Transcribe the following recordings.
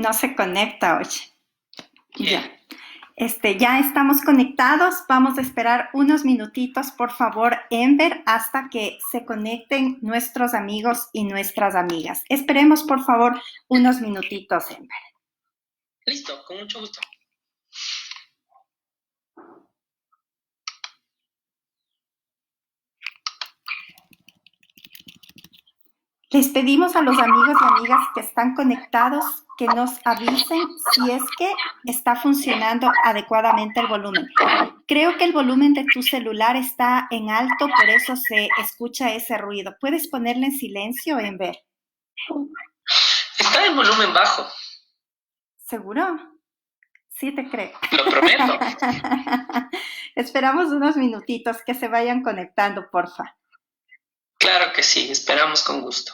No se conecta, oye. Bien. Ya. Ya estamos conectados. Vamos a esperar unos minutitos, por favor, Enver, hasta que se conecten nuestros amigos y nuestras amigas. Esperemos, por favor, unos minutitos, Enver. Listo, con mucho gusto. Les pedimos a los amigos y amigas que están conectados que nos avisen si es que está funcionando adecuadamente el volumen. Creo que el volumen de tu celular está en alto, por eso se escucha ese ruido. ¿Puedes ponerle en silencio, Enver? Está en volumen bajo. ¿Seguro? Sí, te creo. Lo prometo. Esperamos unos minutitos que se vayan conectando, porfa. Claro que sí, esperamos con gusto.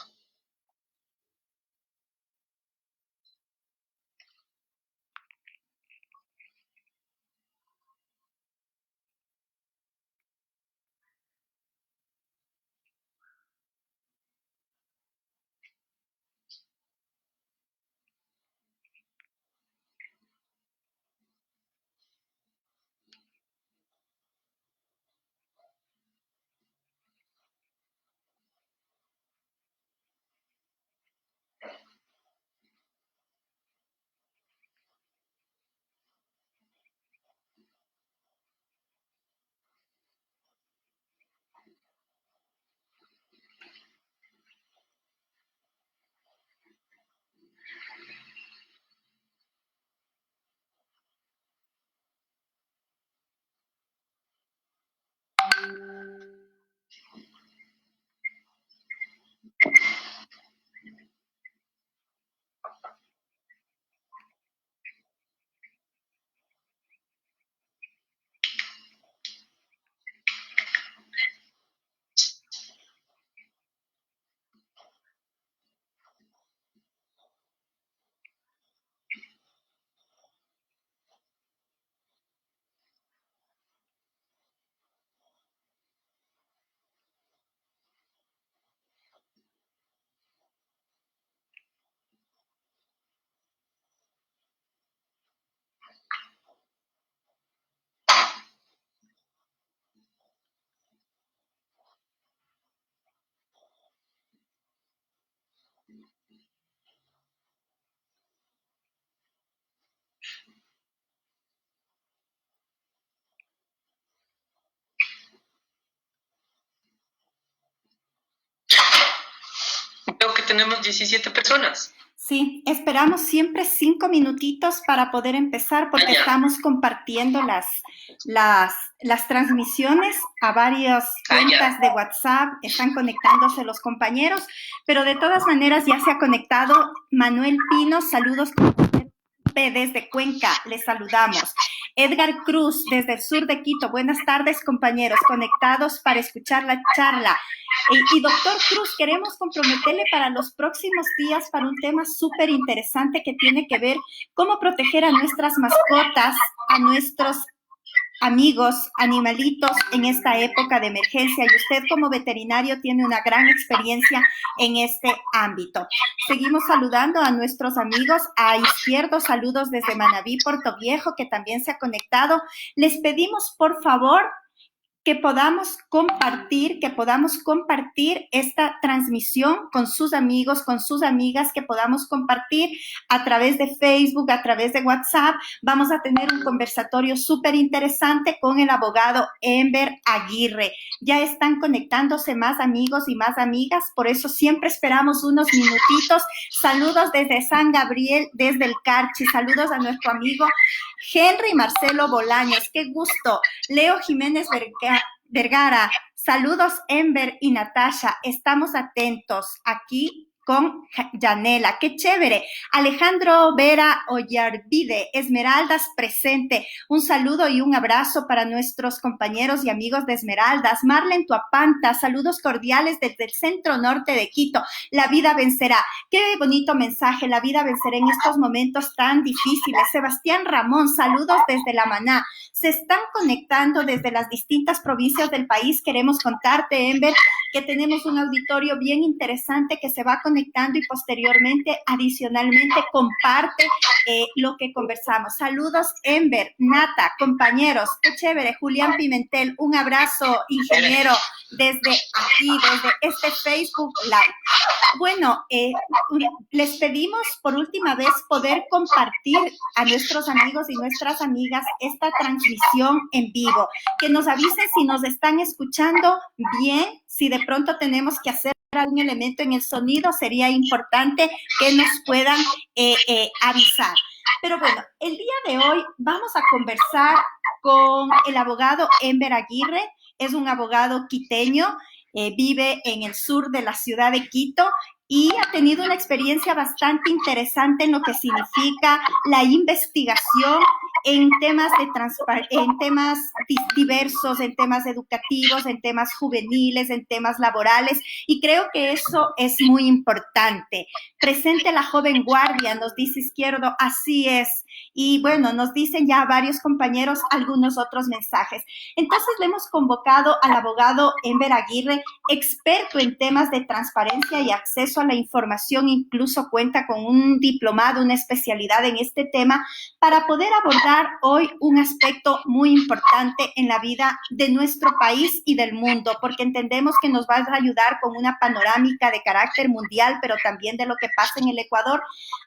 Veo que tenemos 17 personas. Sí, esperamos siempre 5 minutitos para poder empezar porque estamos compartiendo las transmisiones a varias cuentas de WhatsApp, están conectándose los compañeros, pero de todas maneras ya se ha conectado Manuel Pino, saludos desde Cuenca, les saludamos. Edgar Cruz, desde el sur de Quito, buenas tardes compañeros, conectados para escuchar la charla. Y doctor Cruz, queremos comprometerle para los próximos días para un tema súper interesante que tiene que ver cómo proteger a nuestras mascotas, a nuestros amigos, animalitos en esta época de emergencia, y usted como veterinario tiene una gran experiencia en este ámbito. Seguimos saludando a nuestros amigos. A Izquierdo, saludos desde Manabí, Puerto Viejo, que también se ha conectado. Les pedimos, por favor, que podamos compartir esta transmisión con sus amigos, con sus amigas, que podamos compartir a través de Facebook, a través de WhatsApp. Vamos a tener un conversatorio súper interesante con el abogado Enver Aguirre. Ya están conectándose más amigos y más amigas, por eso siempre esperamos unos minutitos. Saludos desde San Gabriel, desde el Carchi. Saludos a nuestro amigo Henry Marcelo Bolaños, qué gusto. Leo Jiménez Vergara, saludos Enver y Natasha, estamos atentos aquí con Yanela, qué chévere. Alejandro Vera Ollarvide, Esmeraldas presente, un saludo y un abrazo para nuestros compañeros y amigos de Esmeraldas. Marlen Tuapanta, saludos cordiales desde el centro norte de Quito. La vida vencerá. Qué bonito mensaje, la vida vencerá en estos momentos tan difíciles. Sebastián Ramón, saludos desde La Maná. Se están conectando desde las distintas provincias del país. Queremos contarte, Enver, que tenemos un auditorio bien interesante que se va conectando y posteriormente, adicionalmente, comparte lo que conversamos. Saludos, Enver, Nata, compañeros, qué chévere. Julián Pimentel, un abrazo, ingeniero, desde aquí, desde este Facebook Live. Bueno, les pedimos por última vez poder compartir a nuestros amigos y nuestras amigas esta transmisión en vivo. Que nos avisen si nos están escuchando bien, si de pronto tenemos que hacer algún elemento en el sonido, sería importante que nos puedan avisar. Pero bueno, el día de hoy vamos a conversar con el abogado Enver Aguirre. Es un abogado quiteño, vive en el sur de la ciudad de Quito y ha tenido una experiencia bastante interesante en lo que significa la investigación en temas diversos, en temas educativos, en temas juveniles, en temas laborales, y creo que eso es muy importante. Presente la joven guardia, nos dice Izquierdo, así es. Y bueno, nos dicen ya varios compañeros algunos otros mensajes. Entonces le hemos convocado al abogado Enver Aguirre, experto en temas de transparencia y acceso a la información, incluso cuenta con un diplomado, una especialidad en este tema, para poder abordar hoy un aspecto muy importante en la vida de nuestro país y del mundo, porque entendemos que nos va a ayudar con una panorámica de carácter mundial, pero también de lo que pasa en el Ecuador,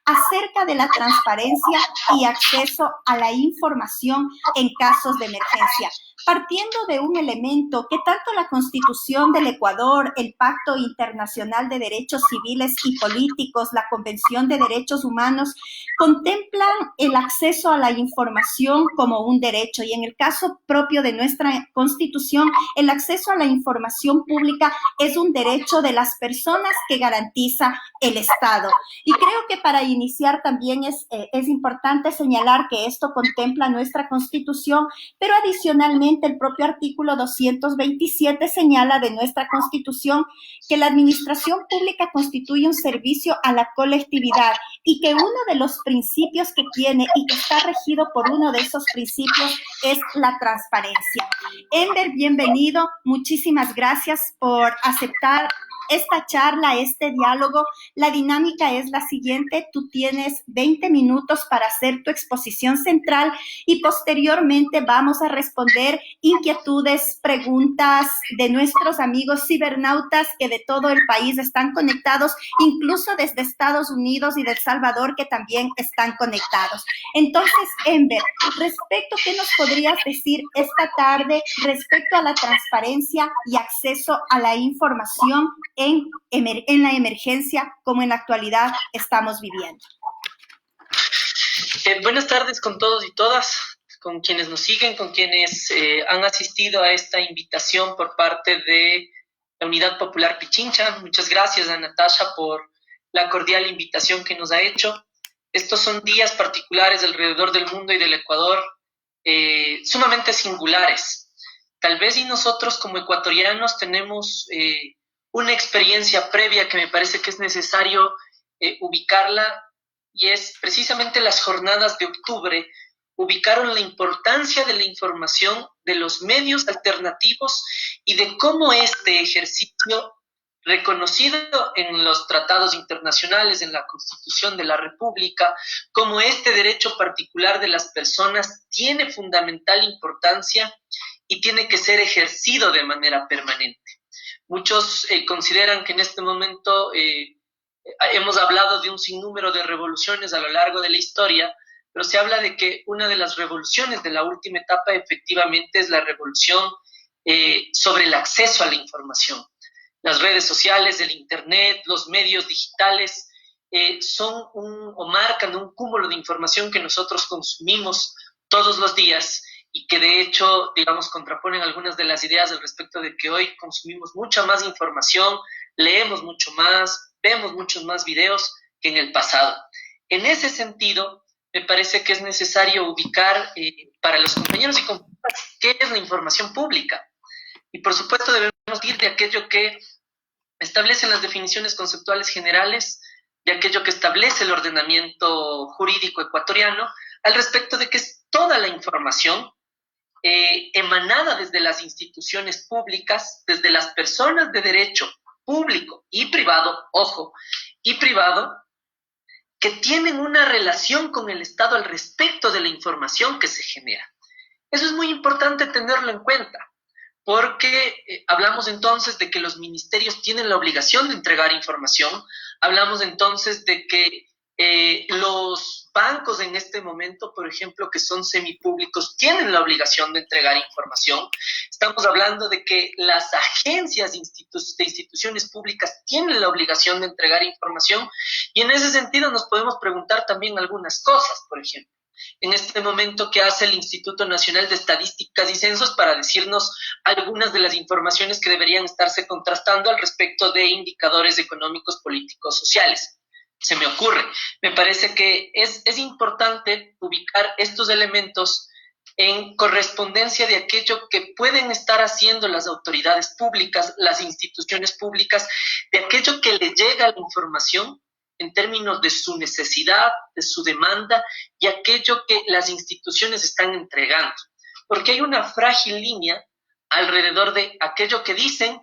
acerca de la transparencia y acceso a la información en casos de emergencia. Partiendo de un elemento que tanto la Constitución del Ecuador, el Pacto Internacional de Derechos Civiles y Políticos, la Convención de Derechos Humanos, contemplan el acceso a la información como un derecho, y en el caso propio de nuestra Constitución, el acceso a la información pública es un derecho de las personas que garantiza el Estado. Y creo que para iniciar también es importante señalar que esto contempla nuestra Constitución, pero adicionalmente el propio artículo 227 señala de nuestra Constitución que la administración pública constituye un servicio a la colectividad y que uno de los principios que tiene y que está regido por uno de esos principios es la transparencia. Enver, bienvenido. Muchísimas gracias por aceptar esta charla, este diálogo. La dinámica es la siguiente: tú tienes 20 minutos para hacer tu exposición central y posteriormente vamos a responder inquietudes, preguntas de nuestros amigos cibernautas que de todo el país están conectados, incluso desde Estados Unidos y de El Salvador, que también están conectados. Entonces, Enver, ¿qué nos podrías decir esta tarde respecto a la transparencia y acceso a la información en la emergencia como en la actualidad estamos viviendo? Buenas tardes con todos y todas, con quienes nos siguen, con quienes han asistido a esta invitación por parte de la Unidad Popular Pichincha. Muchas gracias a Natasha por la cordial invitación que nos ha hecho. Estos son días particulares alrededor del mundo y del Ecuador, sumamente singulares. Tal vez y nosotros como ecuatorianos tenemos una experiencia previa que me parece que es necesario ubicarla, y es precisamente las jornadas de octubre ubicaron la importancia de la información, de los medios alternativos y de cómo este ejercicio, reconocido en los tratados internacionales, en la Constitución de la República, como este derecho particular de las personas tiene fundamental importancia y tiene que ser ejercido de manera permanente. Muchos consideran que en este momento hemos hablado de un sinnúmero de revoluciones a lo largo de la historia, pero se habla de que una de las revoluciones de la última etapa efectivamente es la revolución sobre el acceso a la información. Las redes sociales, el Internet, los medios digitales son o marcan un cúmulo de información que nosotros consumimos todos los días y que de hecho, digamos, contraponen algunas de las ideas al respecto de que hoy consumimos mucha más información, leemos mucho más, vemos muchos más videos que en el pasado. En ese sentido, me parece que es necesario ubicar para los compañeros y compañeras qué es la información pública. Y por supuesto debemos ir de aquello que establecen las definiciones conceptuales generales, de aquello que establece el ordenamiento jurídico ecuatoriano, al respecto de que es toda la información emanada desde las instituciones públicas, desde las personas de derecho público y privado, ojo, y privado, que tienen una relación con el Estado al respecto de la información que se genera. Eso es muy importante tenerlo en cuenta, porque hablamos entonces de que los ministerios tienen la obligación de entregar información, hablamos entonces de que los bancos en este momento, por ejemplo, que son semipúblicos, tienen la obligación de entregar información. Estamos hablando de que las agencias de instituciones públicas tienen la obligación de entregar información, y en ese sentido nos podemos preguntar también algunas cosas. Por ejemplo, en este momento, ¿qué hace el Instituto Nacional de Estadísticas y Censos para decirnos algunas de las informaciones que deberían estarse contrastando al respecto de indicadores económicos, políticos, sociales? Se me ocurre. Me parece que es importante ubicar estos elementos en correspondencia de aquello que pueden estar haciendo las autoridades públicas, las instituciones públicas, de aquello que le llega a la información en términos de su necesidad, de su demanda, y aquello que las instituciones están entregando. Porque hay una frágil línea alrededor de aquello que dicen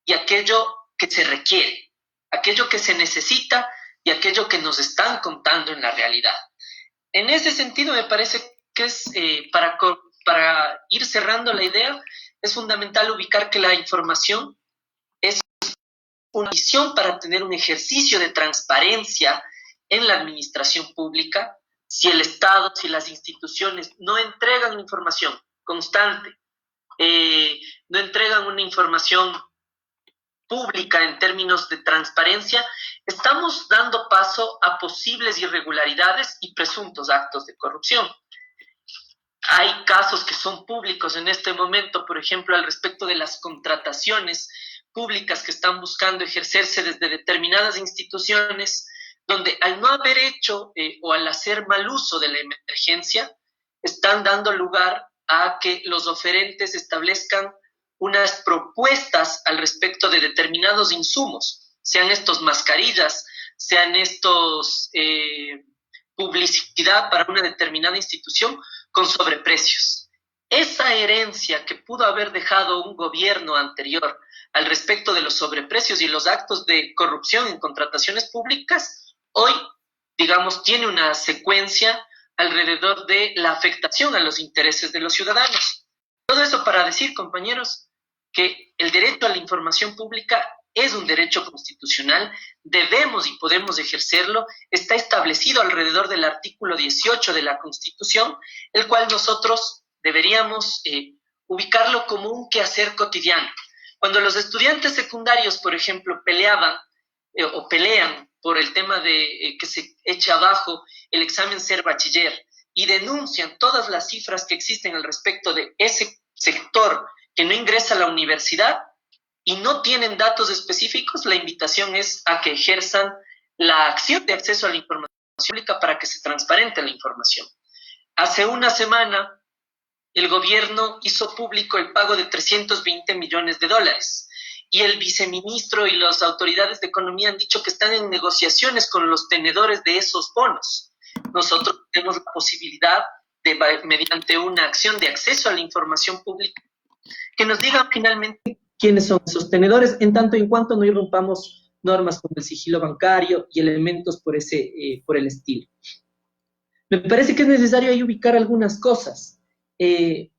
y aquello que se requiere, aquello que se necesita y aquello que nos están contando en la realidad. En ese sentido, me parece que es, para ir cerrando la idea, es fundamental ubicar que la información es una visión para tener un ejercicio de transparencia en la administración pública. Si el Estado, si las instituciones no entregan información constante, no entregan una información pública en términos de transparencia, estamos dando paso a posibles irregularidades y presuntos actos de corrupción. Hay casos que son públicos en este momento, por ejemplo, al respecto de las contrataciones públicas que están buscando ejercerse desde determinadas instituciones, donde al no haber hecho o al hacer mal uso de la emergencia, están dando lugar a que los oferentes establezcan unas propuestas al respecto de determinados insumos, sean estos mascarillas, sean estos publicidad para una determinada institución con sobreprecios. Esa herencia que pudo haber dejado un gobierno anterior al respecto de los sobreprecios y los actos de corrupción en contrataciones públicas, hoy, digamos, tiene una secuencia alrededor de la afectación a los intereses de los ciudadanos. Todo eso para decir, compañeros, que el derecho a la información pública es un derecho constitucional, debemos y podemos ejercerlo, está establecido alrededor del artículo 18 de la Constitución, el cual nosotros deberíamos ubicarlo como un quehacer cotidiano. Cuando los estudiantes secundarios, por ejemplo, pelean por el tema de que se eche abajo el examen ser bachiller y denuncian todas las cifras que existen al respecto de ese sector que no ingresa a la universidad y no tienen datos específicos, la invitación es a que ejerzan la acción de acceso a la información pública para que se transparente la información. Hace una semana, el gobierno hizo público el pago de $320 millones y el viceministro y las autoridades de economía han dicho que están en negociaciones con los tenedores de esos bonos. Nosotros tenemos la posibilidad de, mediante una acción de acceso a la información pública, que nos digan finalmente quiénes son esos tenedores, en tanto y en cuanto no irrumpamos normas como el sigilo bancario y elementos por el estilo. Me parece que es necesario ahí ubicar algunas cosas. El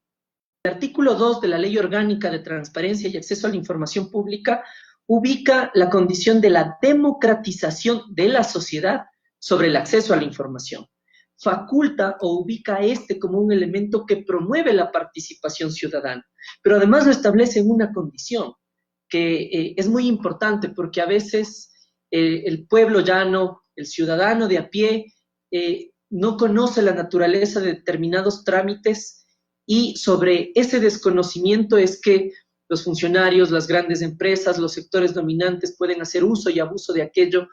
artículo 2 de la Ley Orgánica de Transparencia y Acceso a la Información Pública ubica la condición de la democratización de la sociedad sobre el acceso a la información. Faculta o ubica como un elemento que promueve la participación ciudadana, pero además lo establece en una condición que es muy importante, porque a veces el pueblo llano, el ciudadano de a pie, no conoce la naturaleza de determinados trámites, y sobre ese desconocimiento es que los funcionarios, las grandes empresas, los sectores dominantes pueden hacer uso y abuso de aquello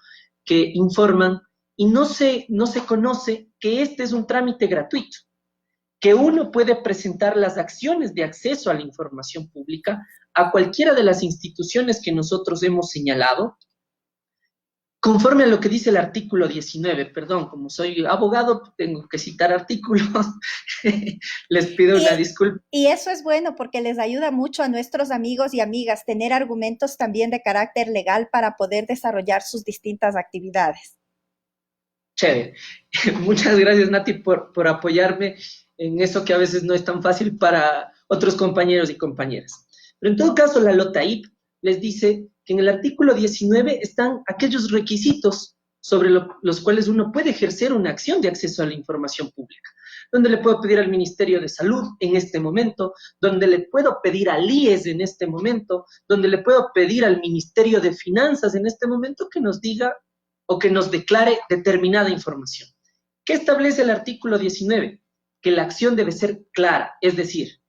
que informan, y no se conoce que este es un trámite gratuito, que uno puede presentar las acciones de acceso a la información pública a cualquiera de las instituciones que nosotros hemos señalado, Conforme a lo que dice el artículo 19, perdón, como soy abogado, tengo que citar artículos, les pido una disculpa. Y eso es bueno porque les ayuda mucho a nuestros amigos y amigas tener argumentos también de carácter legal para poder desarrollar sus distintas actividades. Chévere. Muchas gracias, Nati, por apoyarme en eso que a veces no es tan fácil para otros compañeros y compañeras. Pero en todo caso, la LOTAIP les dice que en el artículo 19 están aquellos requisitos sobre los cuales uno puede ejercer una acción de acceso a la información pública, donde le puedo pedir al Ministerio de Salud en este momento, donde le puedo pedir al IES en este momento, donde le puedo pedir al Ministerio de Finanzas en este momento que nos diga o que nos declare determinada información. ¿Qué establece el artículo 19? Que la acción debe ser clara, es decir,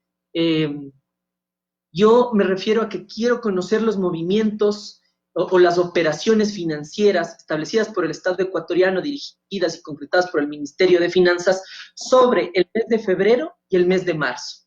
yo me refiero a que quiero conocer los movimientos o las operaciones financieras establecidas por el Estado ecuatoriano, dirigidas y concretadas por el Ministerio de Finanzas sobre el mes de febrero y el mes de marzo,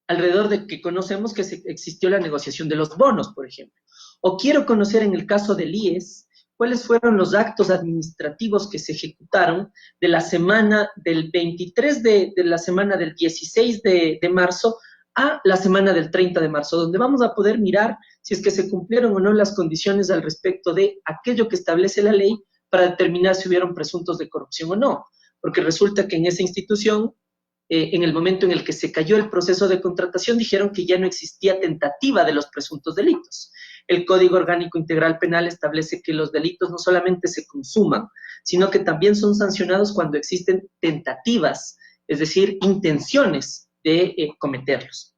alrededor de que conocemos que existió la negociación de los bonos, por ejemplo. O quiero conocer en el caso del IES, cuáles fueron los actos administrativos que se ejecutaron de la semana del 23 de la semana del 16 de marzo a la semana del 30 de marzo, donde vamos a poder mirar si es que se cumplieron o no las condiciones al respecto de aquello que establece la ley para determinar si hubieron presuntos de corrupción o no. Porque resulta que en esa institución, en el momento en el que se cayó el proceso de contratación, dijeron que ya no existía tentativa de los presuntos delitos. El Código Orgánico Integral Penal establece que los delitos no solamente se consuman, sino que también son sancionados cuando existen tentativas, es decir, intenciones de cometerlos.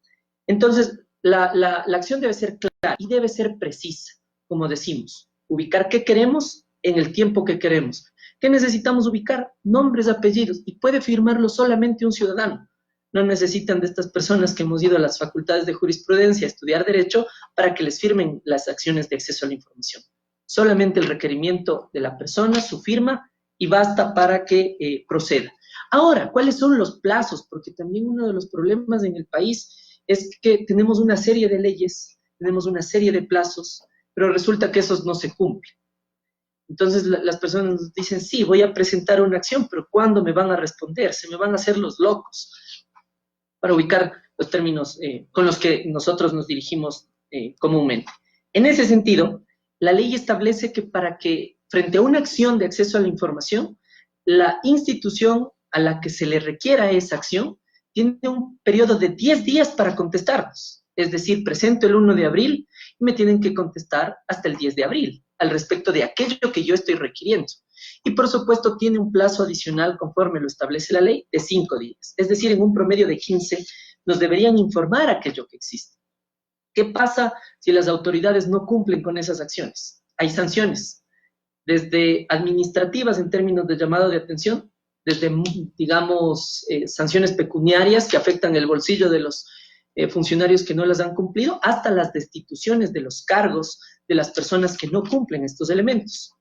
Entonces, la acción debe ser clara y debe ser precisa, como decimos, ubicar qué queremos en el tiempo que queremos. ¿Qué necesitamos ubicar? Nombres, apellidos, y puede firmarlo solamente un ciudadano. No necesitan de estas personas que hemos ido a las facultades de jurisprudencia a estudiar derecho para que les firmen las acciones de acceso a la información. Solamente el requerimiento de la persona, su firma, y basta para que proceda. Ahora, ¿cuáles son los plazos? Porque también uno de los problemas en el país es que tenemos una serie de leyes, tenemos una serie de plazos, pero resulta que esos no se cumplen. Entonces las personas nos dicen, sí, voy a presentar una acción, pero ¿cuándo me van a responder? Se me van a hacer los locos, para ubicar los términos con los que nosotros nos dirigimos comúnmente. En ese sentido, la ley establece que para que, frente a una acción de acceso a la información, la institución a la que se le requiera esa acción tiene un periodo de 10 días para contestarnos. Es decir, presento el 1 de abril y me tienen que contestar hasta el 10 de abril al respecto de aquello que yo estoy requiriendo. Y por supuesto tiene un plazo adicional conforme lo establece la ley de 5 días. Es decir, en un promedio de 15 nos deberían informar aquello que existe. ¿Qué pasa si las autoridades no cumplen con esas acciones? Hay sanciones, desde administrativas en términos de llamado de atención, desde, digamos, sanciones pecuniarias que afectan el bolsillo de los funcionarios que no las han cumplido, hasta las destituciones de los cargos de las personas que no cumplen estos elementos.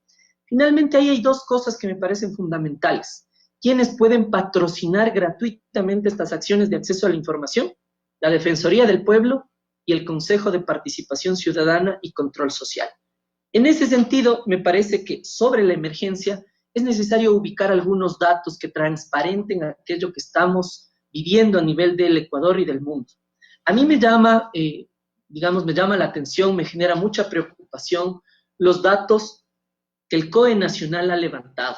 Finalmente, ahí hay dos cosas que me parecen fundamentales. ¿Quiénes pueden patrocinar gratuitamente estas acciones de acceso a la información? La Defensoría del Pueblo y el Consejo de Participación Ciudadana y Control Social. En ese sentido, me parece que sobre la emergencia es necesario ubicar algunos datos que transparenten aquello que estamos viviendo a nivel del Ecuador y del mundo. A mí me llama, me llama la atención, me genera mucha preocupación los datos que el COE Nacional ha levantado,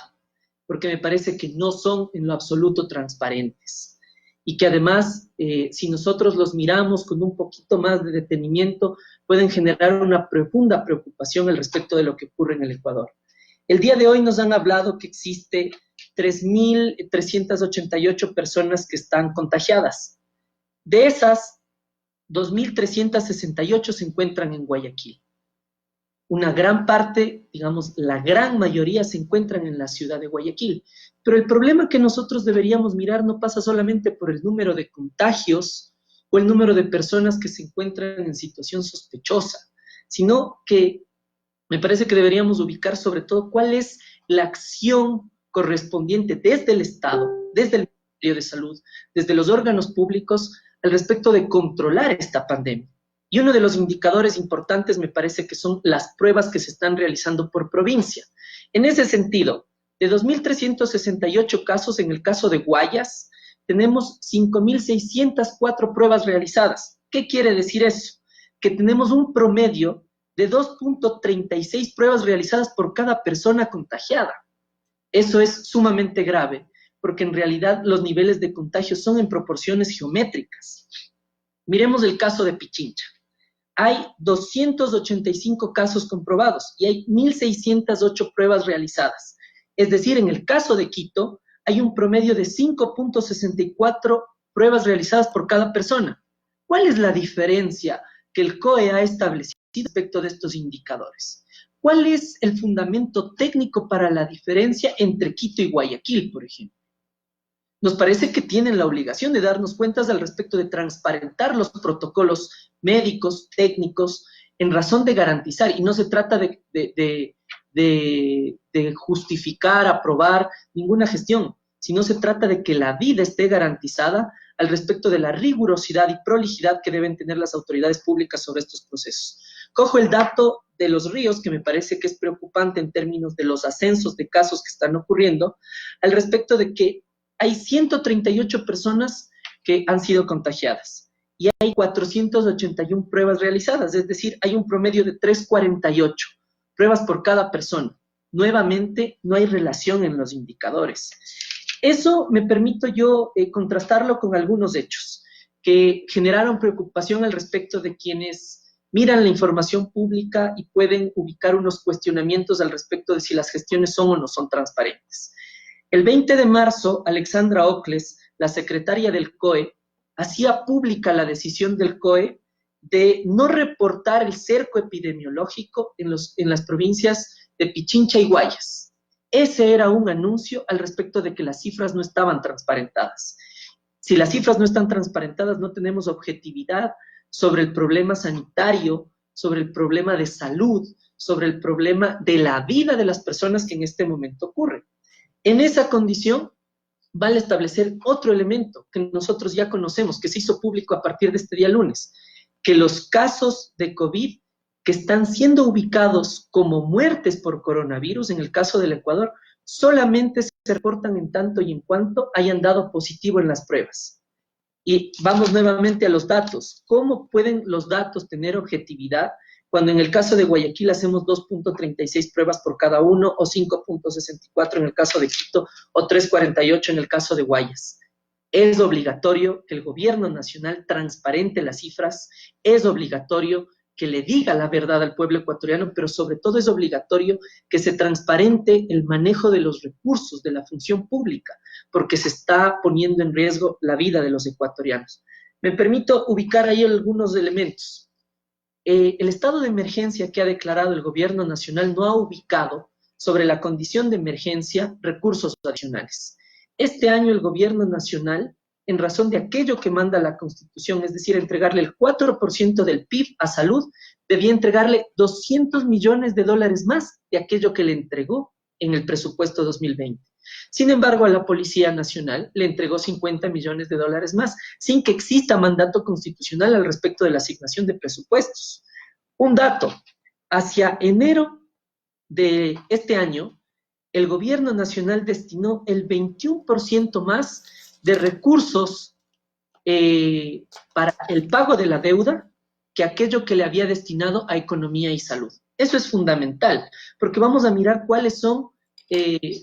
porque me parece que no son en lo absoluto transparentes y que además, si nosotros los miramos con un poquito más de detenimiento, pueden generar una profunda preocupación al respecto de lo que ocurre en el Ecuador. El día de hoy nos han hablado que existe 3.388 personas que están contagiadas. De esas, 2.368 se encuentran en Guayaquil. Una gran parte, digamos, la gran mayoría se encuentran en la ciudad de Guayaquil. Pero el problema que nosotros deberíamos mirar no pasa solamente por el número de contagios o el número de personas que se encuentran en situación sospechosa, sino que me parece que deberíamos ubicar sobre todo cuál es la acción correspondiente desde el Estado, desde el Ministerio de Salud, desde los órganos públicos, al respecto de controlar esta pandemia. Y uno de los indicadores importantes me parece que son las pruebas que se están realizando por provincia. En ese sentido, de 2.368 casos, en el caso de Guayas, tenemos 5.604 pruebas realizadas. ¿Qué quiere decir eso? Que tenemos un promedio de 2.36 pruebas realizadas por cada persona contagiada. Eso es sumamente grave, porque en realidad los niveles de contagio son en proporciones geométricas. Miremos el caso de Pichincha. Hay 285 casos comprobados y hay 1.608 pruebas realizadas. Es decir, en el caso de Quito, hay un promedio de 5.64 pruebas realizadas por cada persona. ¿Cuál es la diferencia que el COE ha establecido respecto de estos indicadores? ¿Cuál es el fundamento técnico para la diferencia entre Quito y Guayaquil, por ejemplo? Nos parece que tienen la obligación de darnos cuentas al respecto de transparentar los protocolos médicos, técnicos, en razón de garantizar, y no se trata de justificar, aprobar ninguna gestión, sino se trata de que la vida esté garantizada al respecto de la rigurosidad y prolijidad que deben tener las autoridades públicas sobre estos procesos. Cojo el dato de Los Ríos, que me parece que es preocupante en términos de los ascensos de casos que están ocurriendo, al respecto de que hay 138 personas que han sido contagiadas y hay 481 pruebas realizadas, es decir, hay un promedio de 348 pruebas por cada persona. Nuevamente, no hay relación en los indicadores. Eso me permito yo contrastarlo con algunos hechos que generaron preocupación al respecto de quienes miran la información pública y pueden ubicar unos cuestionamientos al respecto de si las gestiones son o no son transparentes. El 20 de marzo, Alexandra Ocles, la secretaria del COE, hacía pública la decisión del COE de no reportar el cerco epidemiológico en las provincias de Pichincha y Guayas. Ese era un anuncio al respecto de que las cifras no estaban transparentadas. Si las cifras no están transparentadas, no tenemos objetividad sobre el problema sanitario, sobre el problema de salud, sobre el problema de la vida de las personas que en este momento ocurre. En esa condición, vale establecer otro elemento que nosotros ya conocemos, que se hizo público a partir de este día lunes, que los casos de COVID que están siendo ubicados como muertes por coronavirus, en el caso del Ecuador, solamente se reportan en tanto y en cuanto hayan dado positivo en las pruebas. Y vamos nuevamente a los datos. ¿Cómo pueden los datos tener objetividad cuando en el caso de Guayaquil hacemos 2.36 pruebas por cada uno, o 5.64 en el caso de Quito, o 3.48 en el caso de Guayas? Es obligatorio que el gobierno nacional transparente las cifras, es obligatorio que le diga la verdad al pueblo ecuatoriano, pero sobre todo es obligatorio que se transparente el manejo de los recursos de la función pública, porque se está poniendo en riesgo la vida de los ecuatorianos. Me permito ubicar ahí algunos elementos. El estado de emergencia que ha declarado el gobierno nacional no ha ubicado sobre la condición de emergencia recursos adicionales. Este año el gobierno nacional, en razón de aquello que manda la Constitución, es decir, entregarle el 4% del PIB a salud, debía entregarle $200 millones más de aquello que le entregó en el presupuesto 2020. Sin embargo, a la Policía Nacional le entregó $50 millones más, sin que exista mandato constitucional al respecto de la asignación de presupuestos. Un dato, hacia enero de este año, el gobierno nacional destinó el 21% más de recursos para el pago de la deuda que aquello que le había destinado a economía y salud. Eso es fundamental, porque vamos a mirar cuáles son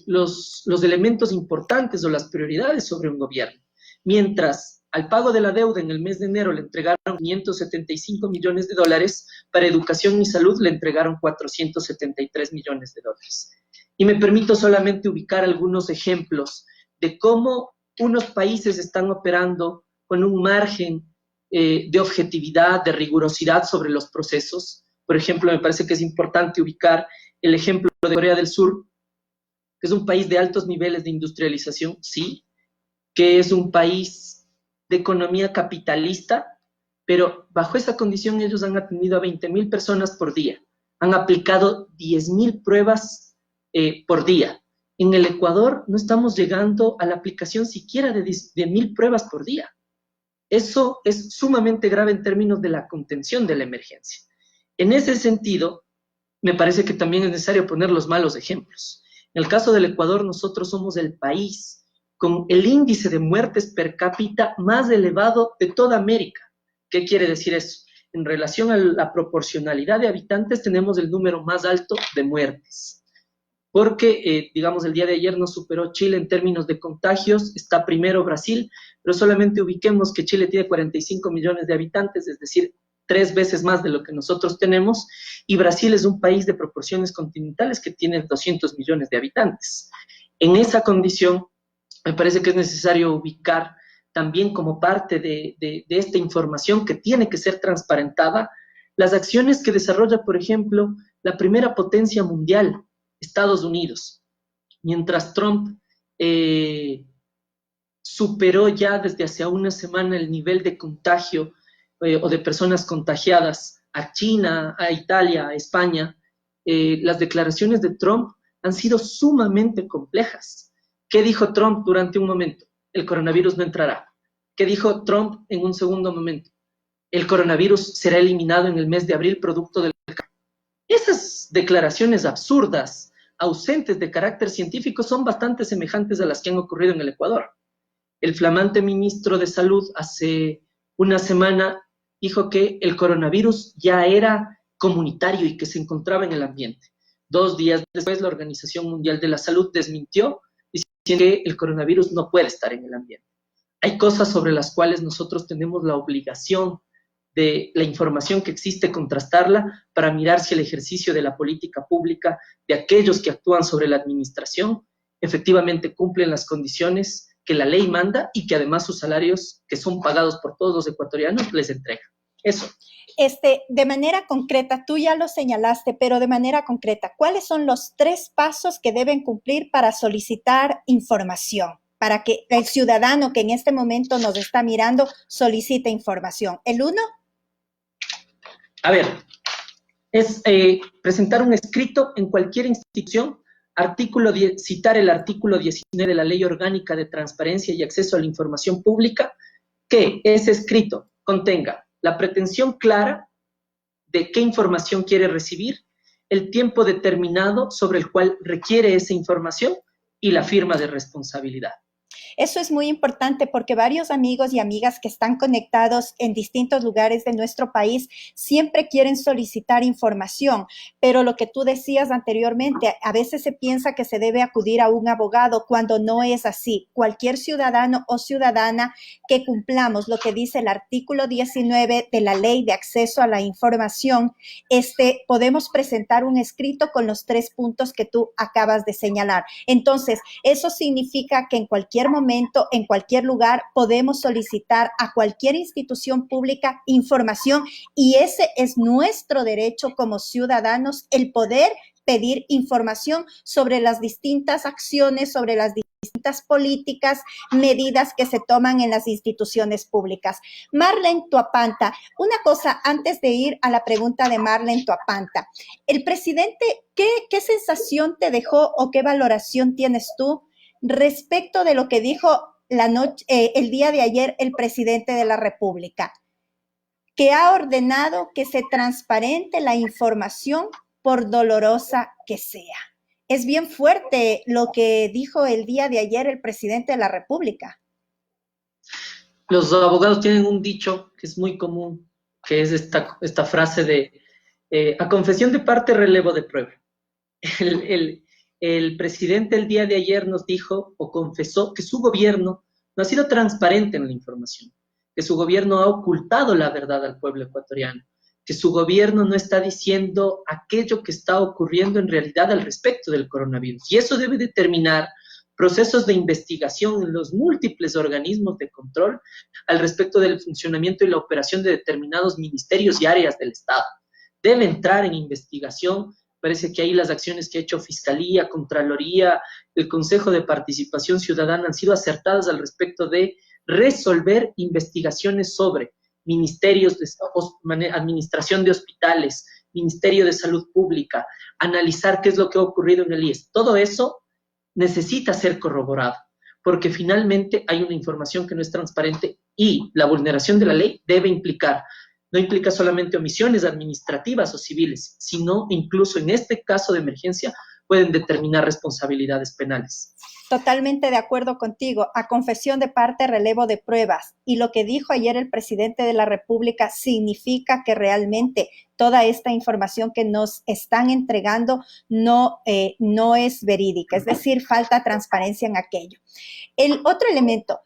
los elementos importantes o las prioridades sobre un gobierno. Mientras al pago de la deuda en el mes de enero le entregaron $575 millones, para educación y salud le entregaron $473 millones. Y me permito solamente ubicar algunos ejemplos de cómo unos países están operando con un margen de objetividad, de rigurosidad sobre los procesos. Por ejemplo, me parece que es importante ubicar el ejemplo de Corea del Sur, que es un país de altos niveles de industrialización, sí, que es un país de economía capitalista, pero bajo esa condición ellos han atendido a 20.000 personas por día, han aplicado 10.000 pruebas por día. En el Ecuador no estamos llegando a la aplicación siquiera de 1.000 pruebas por día. Eso es sumamente grave en términos de la contención de la emergencia. En ese sentido, me parece que también es necesario poner los malos ejemplos. En el caso del Ecuador, nosotros somos el país con el índice de muertes per cápita más elevado de toda América. ¿Qué quiere decir eso? En relación a la proporcionalidad de habitantes, tenemos el número más alto de muertes. Porque, digamos, el día de ayer nos superó Chile en términos de contagios, está primero Brasil, pero solamente ubiquemos que Chile tiene 45 millones de habitantes, es decir, 3 veces más de lo que nosotros tenemos, y Brasil es un país de proporciones continentales que tiene 200 millones de habitantes. En esa condición, me parece que es necesario ubicar también como parte de esta información que tiene que ser transparentada, las acciones que desarrolla, por ejemplo, la primera potencia mundial, Estados Unidos. Mientras Trump superó ya desde hace una semana el nivel de contagio o de personas contagiadas a China, a Italia, a España, las declaraciones de Trump han sido sumamente complejas. ¿Qué dijo Trump durante un momento? El coronavirus no entrará. ¿Qué dijo Trump en un segundo momento? El coronavirus será eliminado en el mes de abril producto del... Esas declaraciones absurdas, ausentes de carácter científico, son bastante semejantes a las que han ocurrido en el Ecuador. El flamante ministro de Salud hace una semana dijo que el coronavirus ya era comunitario y que se encontraba en el ambiente. 2 días después, la Organización Mundial de la Salud desmintió diciendo que el coronavirus no puede estar en el ambiente. Hay cosas sobre las cuales nosotros tenemos la obligación de la información que existe, contrastarla para mirar si el ejercicio de la política pública de aquellos que actúan sobre la administración efectivamente cumplen las condiciones que la ley manda y que además sus salarios, que son pagados por todos los ecuatorianos, les entregan. Eso. De manera concreta, tú ya lo señalaste, pero de manera concreta, ¿cuáles son los 3 pasos que deben cumplir para solicitar información? Para que el ciudadano que en este momento nos está mirando solicite información. ¿El 1? A ver, es presentar un escrito en cualquier institución, citar el artículo 19 de la Ley Orgánica de Transparencia y Acceso a la Información Pública, que ese escrito contenga la pretensión clara de qué información quiere recibir, el tiempo determinado sobre el cual requiere esa información y la firma de responsabilidad. Eso es muy importante porque varios amigos y amigas que están conectados en distintos lugares de nuestro país siempre quieren solicitar información, pero lo que tú decías anteriormente, a veces se piensa que se debe acudir a un abogado cuando no es así. Cualquier ciudadano o ciudadana que cumplamos lo que dice el artículo 19 de la Ley de Acceso a la Información, podemos presentar un escrito con los 3 puntos que tú acabas de señalar. Entonces, eso significa que en cualquier momento, en cualquier lugar, podemos solicitar a cualquier institución pública información y ese es nuestro derecho como ciudadanos, el poder pedir información sobre las distintas acciones, sobre las distintas políticas, medidas que se toman en las instituciones públicas. Marlene Tuapanta, una cosa antes de ir a la pregunta de Marlene Tuapanta. El presidente, ¿qué sensación te dejó o qué valoración tienes tú respecto de lo que dijo el día de ayer el presidente de la República, que ha ordenado que se transparente la información por dolorosa que sea? Es bien fuerte lo que dijo el día de ayer el presidente de la República. Los abogados tienen un dicho que es muy común, que es esta frase de a confesión de parte, relevo de prueba. El presidente el día de ayer nos dijo o confesó que su gobierno no ha sido transparente en la información, que su gobierno ha ocultado la verdad al pueblo ecuatoriano, que su gobierno no está diciendo aquello que está ocurriendo en realidad al respecto del coronavirus. Y eso debe determinar procesos de investigación en los múltiples organismos de control al respecto del funcionamiento y la operación de determinados ministerios y áreas del Estado. Debe entrar en investigación. Parece que ahí las acciones que ha hecho Fiscalía, Contraloría, el Consejo de Participación Ciudadana han sido acertadas al respecto de resolver investigaciones sobre ministerios de administración de hospitales, Ministerio de Salud Pública, analizar qué es lo que ha ocurrido en el IES. Todo eso necesita ser corroborado, porque finalmente hay una información que no es transparente y la vulneración de la ley debe implicar, no implica solamente omisiones administrativas o civiles, sino incluso en este caso de emergencia pueden determinar responsabilidades penales. Totalmente de acuerdo contigo. A confesión de parte, relevo de pruebas. Y lo que dijo ayer el presidente de la República significa que realmente toda esta información que nos están entregando no es verídica. Es decir, falta transparencia en aquello. El otro elemento.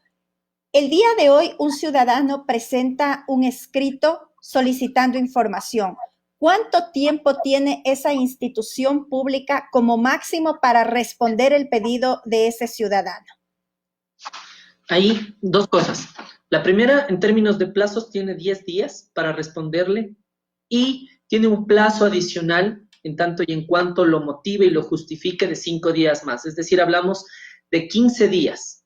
El día de hoy, un ciudadano presenta un escrito solicitando información. ¿Cuánto tiempo tiene esa institución pública como máximo para responder el pedido de ese ciudadano? Ahí, dos cosas. La primera, en términos de plazos, tiene 10 días para responderle y tiene un plazo adicional en tanto y en cuanto lo motive y lo justifique de 5 días más. Es decir, hablamos de 15 días.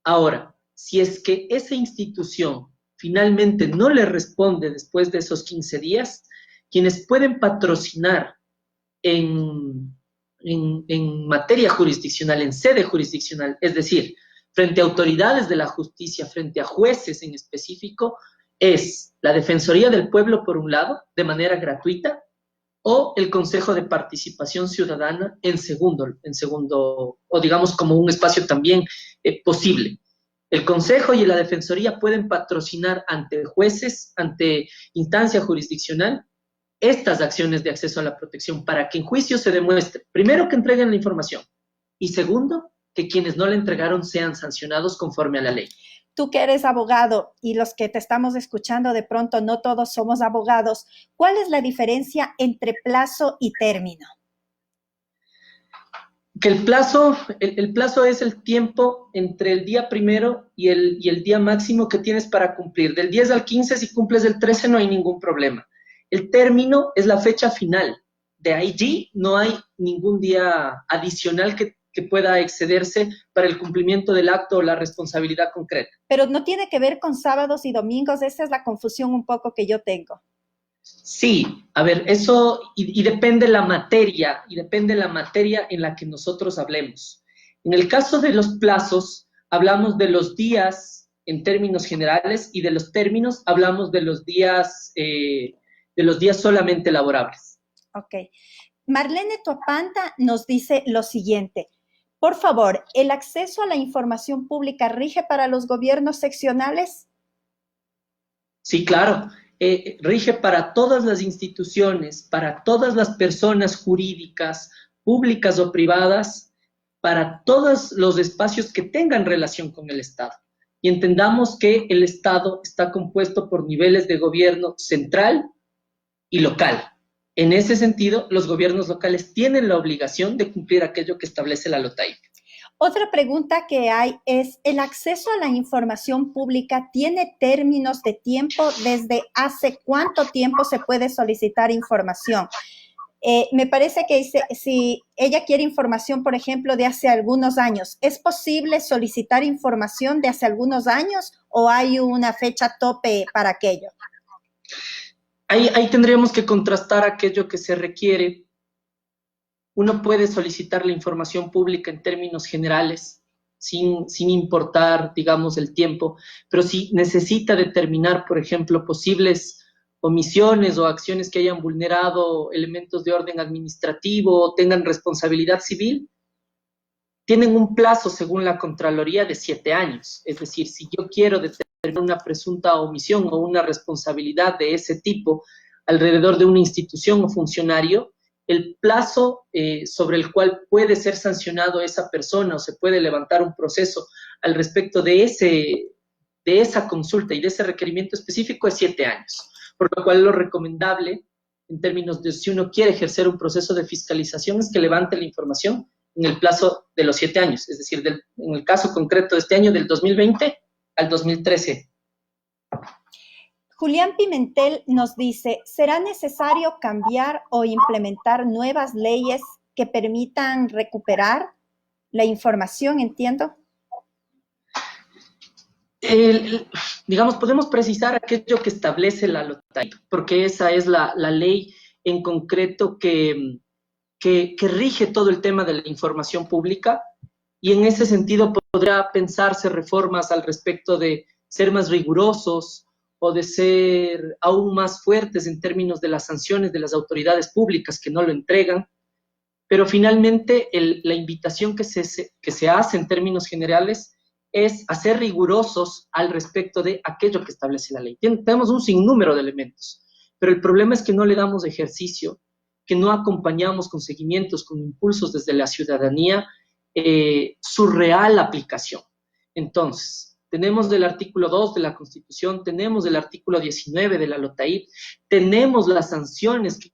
Ahora, si es que esa institución finalmente no le responde después de esos 15 días, quienes pueden patrocinar en materia jurisdiccional, en sede jurisdiccional, es decir, frente a autoridades de la justicia, frente a jueces en específico, es la Defensoría del Pueblo, por un lado, de manera gratuita, o el Consejo de Participación Ciudadana en segundo, o digamos como un espacio también posible. El Consejo y la Defensoría pueden patrocinar ante jueces, ante instancia jurisdiccional, estas acciones de acceso a la protección para que en juicio se demuestre, primero, que entreguen la información y segundo, que quienes no la entregaron sean sancionados conforme a la ley. Tú que eres abogado y los que te estamos escuchando de pronto no todos somos abogados, ¿cuál es la diferencia entre plazo y término? Que el plazo es el tiempo entre el día primero y el día máximo que tienes para cumplir. Del 10 al 15, si cumples el 13 no hay ningún problema. El término es la fecha final. De allí no hay ningún día adicional que pueda excederse para el cumplimiento del acto o la responsabilidad concreta. Pero no tiene que ver con sábados y domingos, esa es la confusión un poco que yo tengo. Sí, a ver, eso y depende la materia, en la que nosotros hablemos. En el caso de los plazos, hablamos de los días en términos generales y de los términos hablamos de los días solamente laborables. Ok. Marlene Tuapanta nos dice lo siguiente. Por favor, ¿el acceso a la información pública rige para los gobiernos seccionales? Sí, claro. Rige para todas las instituciones, para todas las personas jurídicas, públicas o privadas, para todos los espacios que tengan relación con el Estado. Y entendamos que el Estado está compuesto por niveles de gobierno central y local. En ese sentido, los gobiernos locales tienen la obligación de cumplir aquello que establece la LOTAIP. Otra pregunta que hay es, ¿el acceso a la información pública tiene términos de tiempo? ¿Desde hace cuánto tiempo se puede solicitar información? Me parece que si ella quiere información, por ejemplo, de hace algunos años, ¿es posible solicitar información de hace algunos años o hay una fecha tope para aquello? Ahí tendríamos que contrastar aquello que se requiere. Uno puede solicitar la información pública en términos generales, sin importar, digamos, el tiempo, pero si necesita determinar, por ejemplo, posibles omisiones o acciones que hayan vulnerado elementos de orden administrativo o tengan responsabilidad civil, tienen un plazo, según la Contraloría, de 7 años. Es decir, si yo quiero determinar una presunta omisión o una responsabilidad de ese tipo alrededor de una institución o funcionario, el plazo sobre el cual puede ser sancionado esa persona o se puede levantar un proceso al respecto de esa consulta y de ese requerimiento específico es 7 años. Por lo cual lo recomendable, en términos de si uno quiere ejercer un proceso de fiscalización, es que levante la información en el plazo de los 7 años, es decir, en el caso concreto de este año, del 2020 al 2013. Julián Pimentel nos dice, ¿será necesario cambiar o implementar nuevas leyes que permitan recuperar la información, entiendo? Digamos, podemos precisar aquello que establece la LOTAIP, porque esa es la ley en concreto que rige todo el tema de la información pública, y en ese sentido podrá pensarse reformas al respecto de ser más rigurosos o de ser aún más fuertes en términos de las sanciones de las autoridades públicas que no lo entregan, pero finalmente la invitación que se hace en términos generales es a ser rigurosos al respecto de aquello que establece la ley. Tenemos un sinnúmero de elementos, pero el problema es que no le damos ejercicio, que no acompañamos con seguimientos, con impulsos desde la ciudadanía, su real aplicación. Entonces, tenemos del artículo 2 de la Constitución, tenemos del artículo 19 de la LOTAIP, tenemos las sanciones que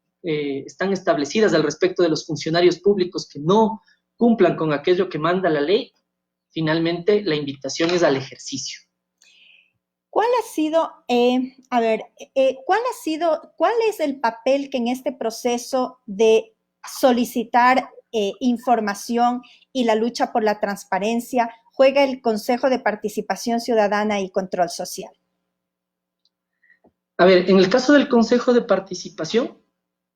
están establecidas al respecto de los funcionarios públicos que no cumplan con aquello que manda la ley. Finalmente, la invitación es al ejercicio. ¿Cuál ha sido, cuál es el papel que en este proceso de solicitar información y la lucha por la transparencia juega el Consejo de Participación Ciudadana y Control Social? A ver, en el caso del Consejo de Participación,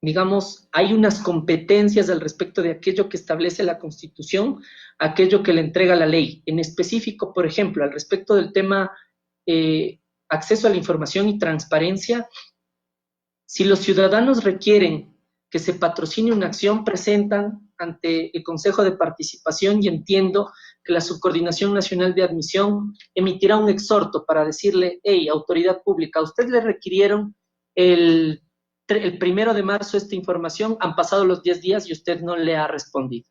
digamos, hay unas competencias al respecto de aquello que establece la Constitución, aquello que le entrega la ley. En específico, por ejemplo, al respecto del tema acceso a la información y transparencia, si los ciudadanos requieren que se patrocine una acción, presentan ante el Consejo de Participación y entiendo que la Subcoordinación Nacional de Admisión emitirá un exhorto para decirle, hey, autoridad pública, a usted le requirieron el 1 de marzo esta información, han pasado los 10 días y usted no le ha respondido.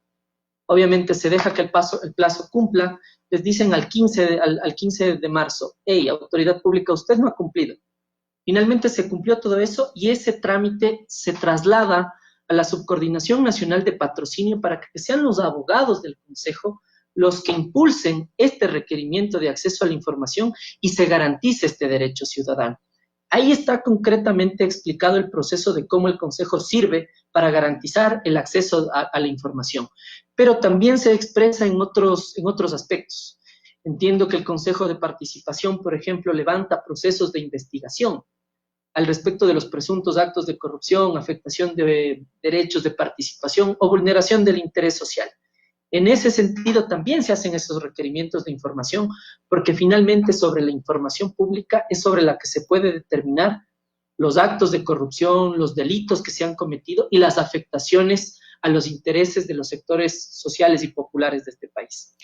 Obviamente se deja que el plazo cumpla, les dicen al 15 de marzo, hey, autoridad pública, usted no ha cumplido. Finalmente se cumplió todo eso y ese trámite se traslada a la Subcoordinación Nacional de Patrocinio para que sean los abogados del Consejo los que impulsen este requerimiento de acceso a la información y se garantice este derecho ciudadano. Ahí está concretamente explicado el proceso de cómo el Consejo sirve para garantizar el acceso a la información. Pero también se expresa en otros aspectos. Entiendo que el Consejo de Participación, por ejemplo, levanta procesos de investigación al respecto de los presuntos actos de corrupción, afectación de derechos de participación o vulneración del interés social. En ese sentido también se hacen esos requerimientos de información, porque finalmente sobre la información pública es sobre la que se puede determinar los actos de corrupción, los delitos que se han cometido y las afectaciones a los intereses de los sectores sociales y populares de este país.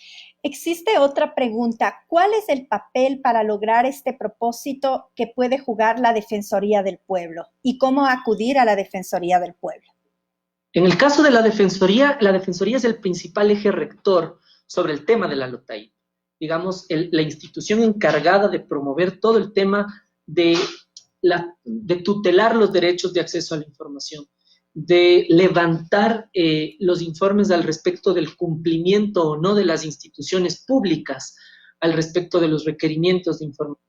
Existe otra pregunta. ¿Cuál es el papel para lograr este propósito que puede jugar la Defensoría del Pueblo? ¿Y cómo acudir a la Defensoría del Pueblo? En el caso de la Defensoría es el principal eje rector sobre el tema de la LOTAIP. Digamos, la institución encargada de promover todo el tema de tutelar los derechos de acceso a la información, de levantar los informes al respecto del cumplimiento o no de las instituciones públicas al respecto de los requerimientos de información.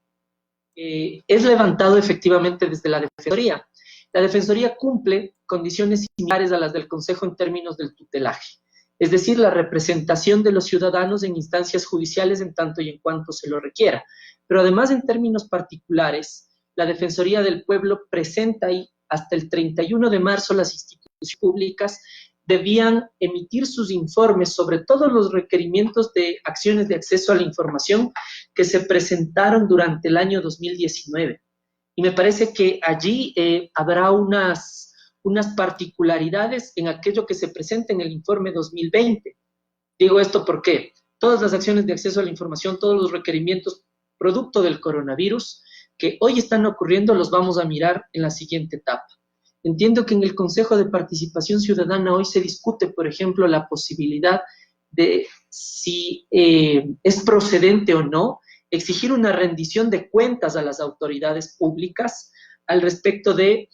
Es levantado efectivamente desde la Defensoría. La Defensoría cumple condiciones similares a las del Consejo en términos del tutelaje, es decir, la representación de los ciudadanos en instancias judiciales en tanto y en cuanto se lo requiera. Pero además, en términos particulares, la Defensoría del Pueblo presenta y hasta el 31 de marzo las instituciones públicas debían emitir sus informes sobre todos los requerimientos de acciones de acceso a la información que se presentaron durante el año 2019. Y me parece que allí habrá unas particularidades en aquello que se presenta en el informe 2020. Digo esto porque todas las acciones de acceso a la información, todos los requerimientos producto del coronavirus que hoy están ocurriendo, los vamos a mirar en la siguiente etapa. Entiendo que en el Consejo de Participación Ciudadana hoy se discute, por ejemplo, la posibilidad de si es procedente o no exigir una rendición de cuentas a las autoridades públicas al respecto de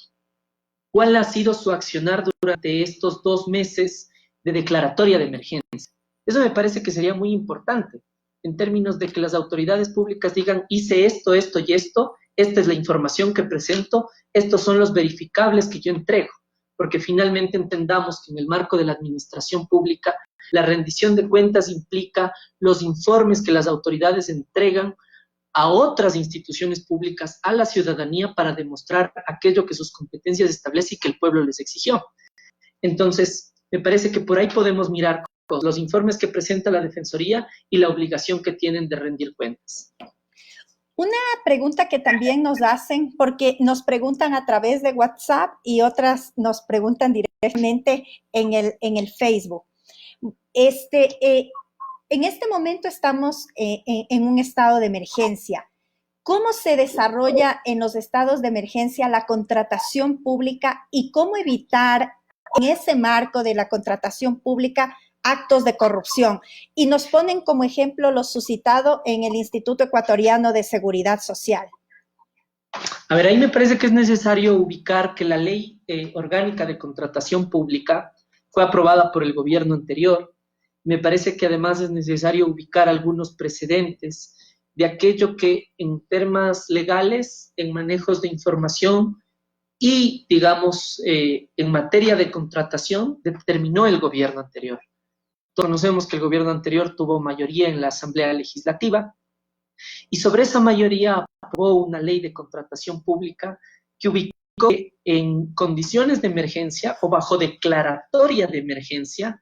cuál ha sido su accionar durante estos 2 meses de declaratoria de emergencia. Eso me parece que sería muy importante, en términos de que las autoridades públicas digan, hice esto, esto y esto, esta es la información que presento, estos son los verificables que yo entrego, porque finalmente entendamos que en el marco de la administración pública, la rendición de cuentas implica los informes que las autoridades entregan a otras instituciones públicas, a la ciudadanía, para demostrar aquello que sus competencias establecen y que el pueblo les exigió. Entonces, me parece que por ahí podemos mirar los informes que presenta la Defensoría y la obligación que tienen de rendir cuentas. Una pregunta que también nos hacen, porque nos preguntan a través de WhatsApp y otras nos preguntan directamente en el Facebook. En este momento estamos en un estado de emergencia. ¿Cómo se desarrolla en los estados de emergencia la contratación pública y cómo evitar en ese marco de la contratación pública actos de corrupción? Y nos ponen como ejemplo lo suscitado en el Instituto Ecuatoriano de Seguridad Social. A ver, ahí me parece que es necesario ubicar que la ley orgánica de contratación pública fue aprobada por el gobierno anterior. Me parece que además es necesario ubicar algunos precedentes de aquello que en temas legales, en manejos de información y, digamos, en materia de contratación, determinó el gobierno anterior. Todos conocemos que el gobierno anterior tuvo mayoría en la Asamblea Legislativa y sobre esa mayoría aprobó una ley de contratación pública que ubicó que en condiciones de emergencia o bajo declaratoria de emergencia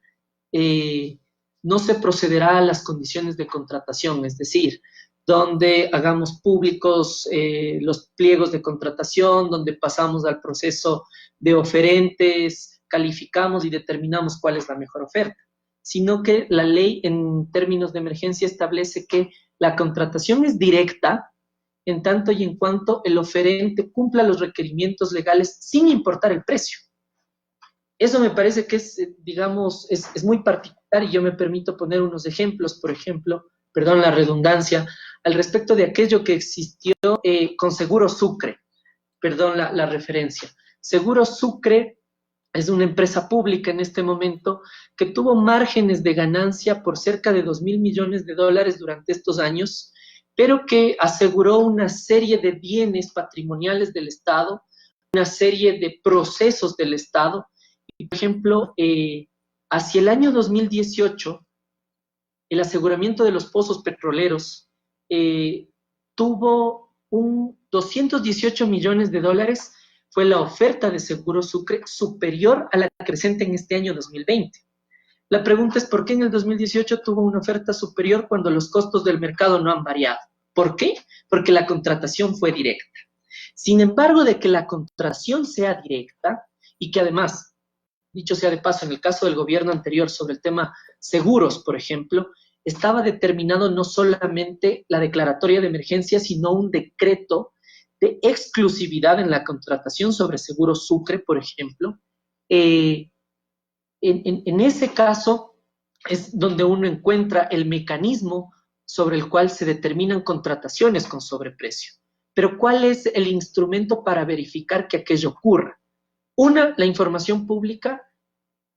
no se procederá a las condiciones de contratación, es decir, donde hagamos públicos los pliegos de contratación, donde pasamos al proceso de oferentes, calificamos y determinamos cuál es la mejor oferta, sino que la ley en términos de emergencia establece que la contratación es directa en tanto y en cuanto el oferente cumpla los requerimientos legales sin importar el precio. Eso me parece que es, digamos, es muy particular y yo me permito poner unos ejemplos, por ejemplo, perdón la redundancia, al respecto de aquello que existió con Seguro Sucre, perdón la referencia. Seguro Sucre es una empresa pública en este momento que tuvo márgenes de ganancia por cerca de $2.000 millones durante estos años, pero que aseguró una serie de bienes patrimoniales del Estado, una serie de procesos del Estado. Y, por ejemplo, hacia el año 2018, el aseguramiento de los pozos petroleros tuvo un $218 millones, fue la oferta de Seguro Sucre superior a la que presenta en este año 2020. La pregunta es, ¿por qué en el 2018 tuvo una oferta superior cuando los costos del mercado no han variado? ¿Por qué? Porque la contratación fue directa. Sin embargo, de que la contratación sea directa y que además, dicho sea de paso, en el caso del gobierno anterior sobre el tema seguros, por ejemplo, estaba determinado no solamente la declaratoria de emergencia, sino un decreto de exclusividad en la contratación sobre Seguro Sucre, por ejemplo. En ese caso es donde uno encuentra el mecanismo sobre el cual se determinan contrataciones con sobreprecio. Pero ¿cuál es el instrumento para verificar que aquello ocurra? Una, la información pública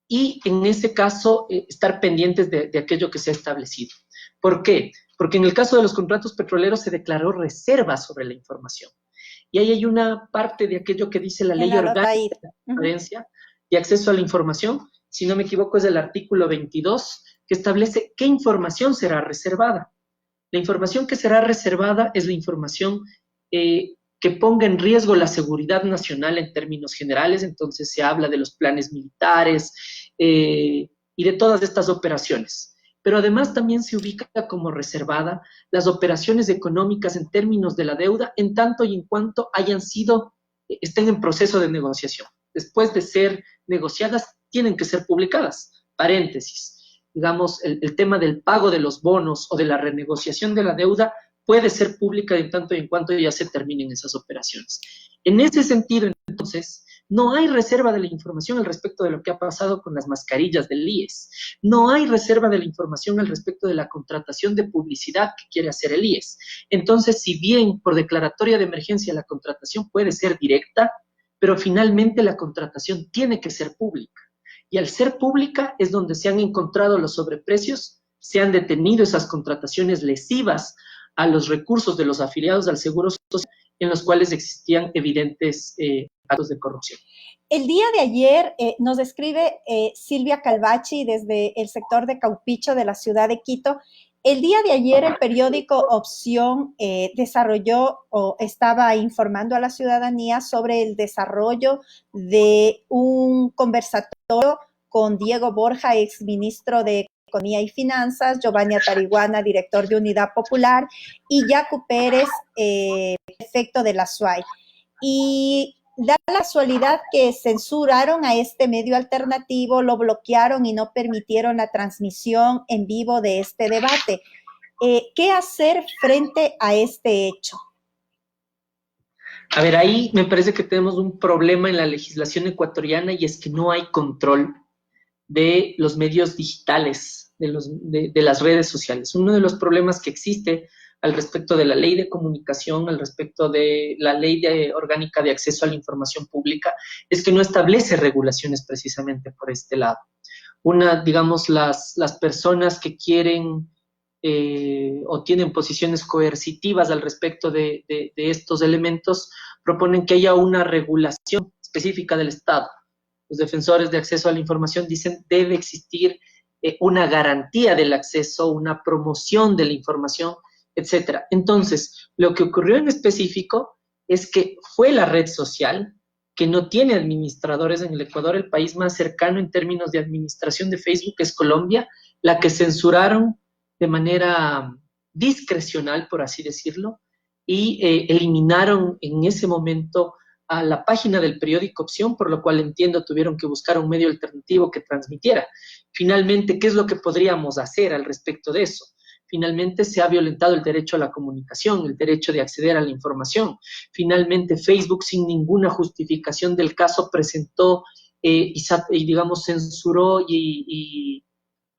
y en ese caso estar pendientes de aquello que se ha establecido. ¿Por qué? Porque en el caso de los contratos petroleros se declaró reserva sobre la información. Y ahí hay una parte de aquello que dice la ley orgánica de transparencia y acceso a la información, si no me equivoco es el artículo 22, que establece qué información será reservada. La información que será reservada es la información que ponga en riesgo la seguridad nacional en términos generales, entonces se habla de los planes militares y de todas estas operaciones. Pero además también se ubica como reservada las operaciones económicas en términos de la deuda, en tanto y en cuanto estén en proceso de negociación. Después de ser negociadas, tienen que ser publicadas. Paréntesis. Digamos, el tema del pago de los bonos o de la renegociación de la deuda puede ser pública en tanto y en cuanto ya se terminen esas operaciones. En ese sentido, entonces, no hay reserva de la información al respecto de lo que ha pasado con las mascarillas del IES. No hay reserva de la información al respecto de la contratación de publicidad que quiere hacer el IES. Entonces, si bien por declaratoria de emergencia la contratación puede ser directa, pero finalmente la contratación tiene que ser pública. Y al ser pública es donde se han encontrado los sobreprecios, se han detenido esas contrataciones lesivas a los recursos de los afiliados al Seguro Social, en los cuales existían evidentes actos de corrupción. El día de ayer nos escribe Silvia Calvachi desde el sector de Caupicho de la ciudad de Quito. El día de ayer el periódico Opción desarrolló o estaba informando a la ciudadanía sobre el desarrollo de un conversatorio con Diego Borja, exministro de Economía y Finanzas, Giovanni Atariguana, director de Unidad Popular, y Yacu Pérez, prefecto de la SUAY. Y da la casualidad que censuraron a este medio alternativo, lo bloquearon y no permitieron la transmisión en vivo de este debate. ¿Qué hacer frente a este hecho? A ver, ahí me parece que tenemos un problema en la legislación ecuatoriana y es que no hay control de los medios digitales, de las redes sociales. Uno de los problemas que existe al respecto de la ley de comunicación, al respecto de la ley orgánica de acceso a la información pública, es que no establece regulaciones precisamente por este lado. Digamos, las personas que quieren o tienen posiciones coercitivas al respecto de estos elementos, proponen que haya una regulación específica del Estado. Los defensores de acceso a la información dicen debe existir una garantía del acceso, una promoción de la información, etcétera. Entonces, lo que ocurrió en específico es que fue la red social, que no tiene administradores en el Ecuador, el país más cercano en términos de administración de Facebook es Colombia, la que censuraron de manera discrecional, por así decirlo, y eliminaron en ese momento a la página del periódico Opción, por lo cual entiendo tuvieron que buscar un medio alternativo que transmitiera. Finalmente, ¿qué es lo que podríamos hacer al respecto de eso? Finalmente se ha violentado el derecho a la comunicación, el derecho de acceder a la información. Finalmente Facebook, sin ninguna justificación del caso, presentó y digamos, censuró y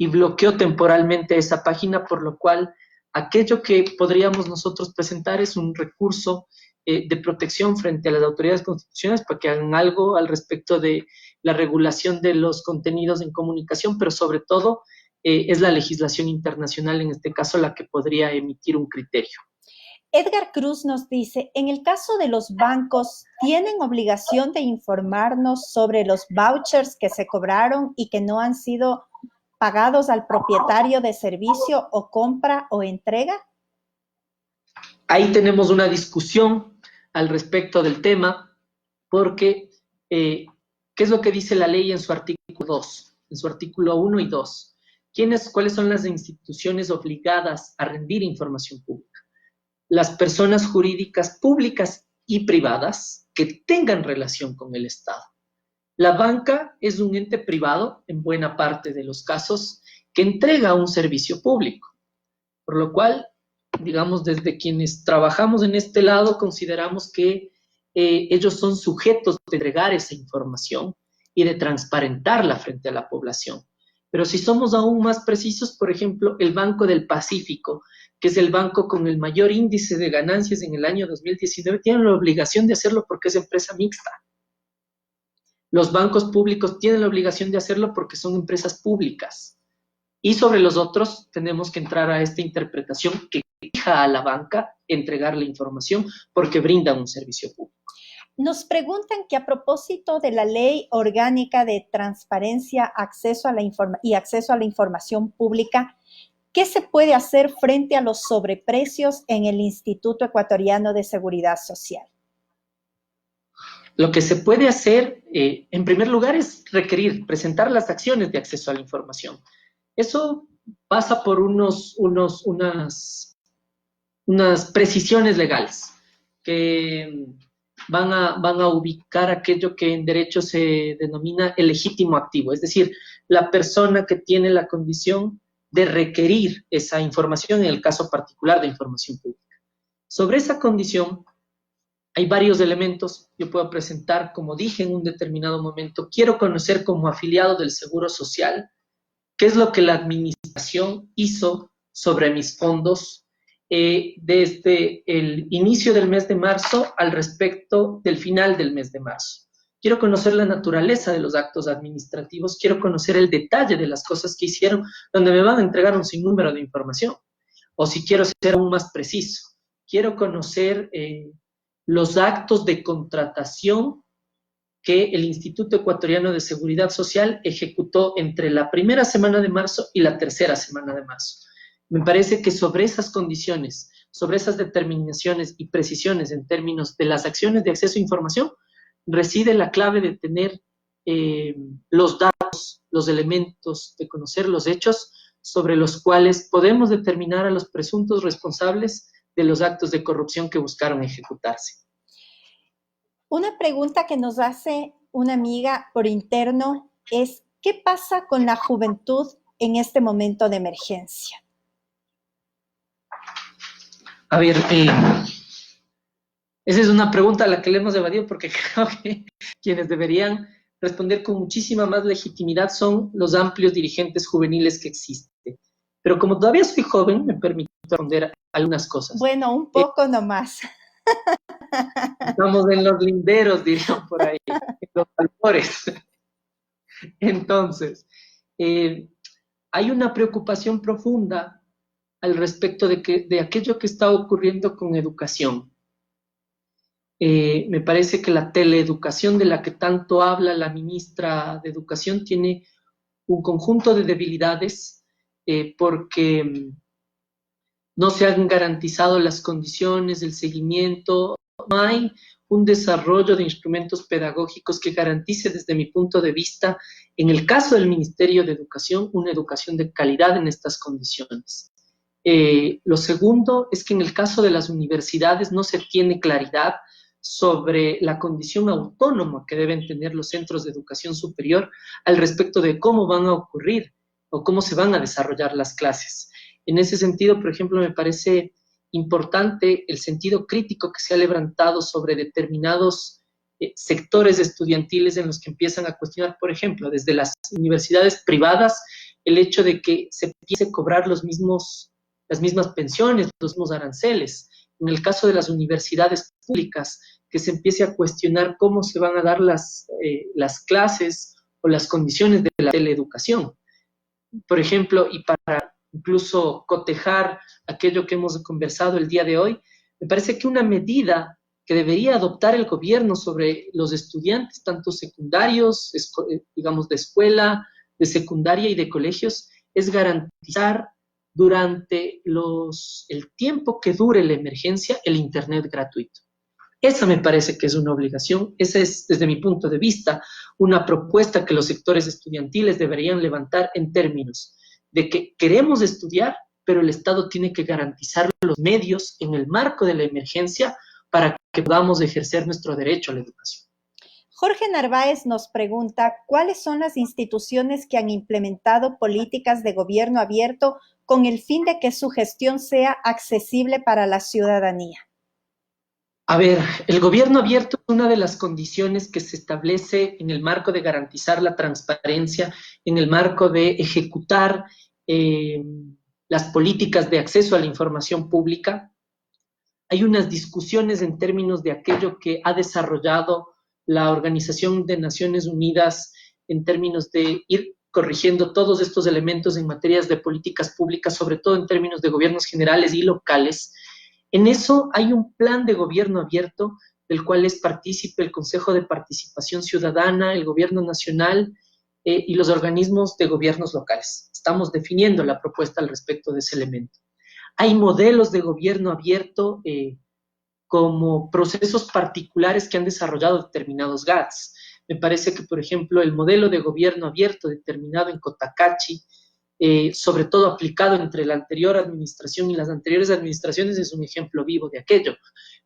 bloqueó temporalmente esa página, por lo cual aquello que podríamos nosotros presentar es un recurso de protección frente a las autoridades constitucionales para que hagan algo al respecto de la regulación de los contenidos en comunicación, pero sobre todo es la legislación internacional, en este caso, la que podría emitir un criterio. Edgar Cruz nos dice, en el caso de los bancos, ¿tienen obligación de informarnos sobre los vouchers que se cobraron y que no han sido pagados al propietario de servicio o compra o entrega? Ahí tenemos una discusión al respecto del tema, porque ¿qué es lo que dice la ley en su artículo 2, en su artículo 1 y 2? ¿Cuáles son las instituciones obligadas a rendir información pública? Las personas jurídicas públicas y privadas que tengan relación con el Estado. La banca es un ente privado, en buena parte de los casos, que entrega un servicio público, por lo cual, digamos, desde quienes trabajamos en este lado, consideramos que ellos son sujetos de entregar esa información y de transparentarla frente a la población. Pero si somos aún más precisos, por ejemplo, el Banco del Pacífico, que es el banco con el mayor índice de ganancias en el año 2019, tiene la obligación de hacerlo porque es empresa mixta. Los bancos públicos tienen la obligación de hacerlo porque son empresas públicas. Y sobre los otros tenemos que entrar a esta interpretación que exija a la banca entregar la información porque brindan un servicio público. Nos preguntan que a propósito de la Ley Orgánica de Transparencia acceso a la Información Pública, ¿qué se puede hacer frente a los sobreprecios en el Instituto Ecuatoriano de Seguridad Social? Lo que se puede hacer, en primer lugar, es presentar las acciones de acceso a la información. Eso pasa por unas precisiones legales que van a ubicar aquello que en derecho se denomina el legítimo activo, es decir, la persona que tiene la condición de requerir esa información, en el caso particular de información pública. Sobre esa condición hay varios elementos. Yo puedo presentar, como dije en un determinado momento, quiero conocer como afiliado del Seguro Social qué es lo que la administración hizo sobre mis fondos desde el inicio del mes de marzo al respecto del final del mes de marzo. Quiero conocer la naturaleza de los actos administrativos, quiero conocer el detalle de las cosas que hicieron, donde me van a entregar un sinnúmero de información. O si quiero ser aún más preciso, quiero conocer los actos de contratación que el Instituto Ecuatoriano de Seguridad Social ejecutó entre la primera semana de marzo y la tercera semana de marzo. Me parece que sobre esas condiciones, sobre esas determinaciones y precisiones en términos de las acciones de acceso a información, reside la clave de tener los datos, los elementos, de conocer los hechos sobre los cuales podemos determinar a los presuntos responsables de los actos de corrupción que buscaron ejecutarse. Una pregunta que nos hace una amiga por interno es, ¿qué pasa con la juventud en este momento de emergencia? A ver, esa es una pregunta a la que le hemos evadido porque creo que quienes deberían responder con muchísima más legitimidad son los amplios dirigentes juveniles que existen. Pero como todavía soy joven, me permito responder algunas cosas. Bueno, un poco nomás. Estamos en los linderos, dirían por ahí, en los albores. Entonces, hay una preocupación profunda al respecto de aquello que está ocurriendo con educación. Me parece que la teleeducación de la que tanto habla la ministra de Educación tiene un conjunto de debilidades porque no se han garantizado las condiciones, el seguimiento, no hay un desarrollo de instrumentos pedagógicos que garantice desde mi punto de vista, en el caso del Ministerio de Educación, una educación de calidad en estas condiciones. Lo segundo es que en el caso de las universidades no se tiene claridad sobre la condición autónoma que deben tener los centros de educación superior al respecto de cómo van a ocurrir o cómo se van a desarrollar las clases. En ese sentido, por ejemplo, me parece importante el sentido crítico que se ha levantado sobre determinados sectores estudiantiles en los que empiezan a cuestionar, por ejemplo, desde las universidades privadas, el hecho de que se empiece a cobrar las mismas pensiones, los mismos aranceles. En el caso de las universidades públicas, que se empiece a cuestionar cómo se van a dar las clases o las condiciones de la teleeducación. Por ejemplo, y para incluso cotejar aquello que hemos conversado el día de hoy, me parece que una medida que debería adoptar el gobierno sobre los estudiantes, tanto secundarios, digamos de escuela, de secundaria y de colegios, es garantizar durante el tiempo que dure la emergencia el Internet gratuito. Esa me parece que es una obligación, esa es, desde mi punto de vista, una propuesta que los sectores estudiantiles deberían levantar en términos de que queremos estudiar, pero el Estado tiene que garantizar los medios en el marco de la emergencia para que podamos ejercer nuestro derecho a la educación. Jorge Narváez nos pregunta, ¿cuáles son las instituciones que han implementado políticas de gobierno abierto con el fin de que su gestión sea accesible para la ciudadanía? A ver, el gobierno abierto es una de las condiciones que se establece en el marco de garantizar la transparencia, en el marco de ejecutar las políticas de acceso a la información pública. Hay unas discusiones en términos de aquello que ha desarrollado la Organización de Naciones Unidas en términos de ir corrigiendo todos estos elementos en materias de políticas públicas, sobre todo en términos de gobiernos generales y locales. En eso hay un plan de gobierno abierto del cual es partícipe el Consejo de Participación Ciudadana, el Gobierno Nacional y los organismos de gobiernos locales. Estamos definiendo la propuesta al respecto de ese elemento. Hay modelos de gobierno abierto como procesos particulares que han desarrollado determinados GATS. Me parece que, por ejemplo, el modelo de gobierno abierto determinado en Cotacachi, sobre todo aplicado entre la anterior administración y las anteriores administraciones, es un ejemplo vivo de aquello.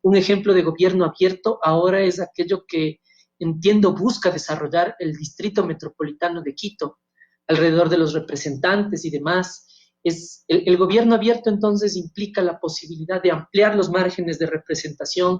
Un ejemplo de gobierno abierto ahora es aquello que entiendo busca desarrollar el Distrito Metropolitano de Quito, alrededor de los representantes y demás. El gobierno abierto entonces implica la posibilidad de ampliar los márgenes de representación,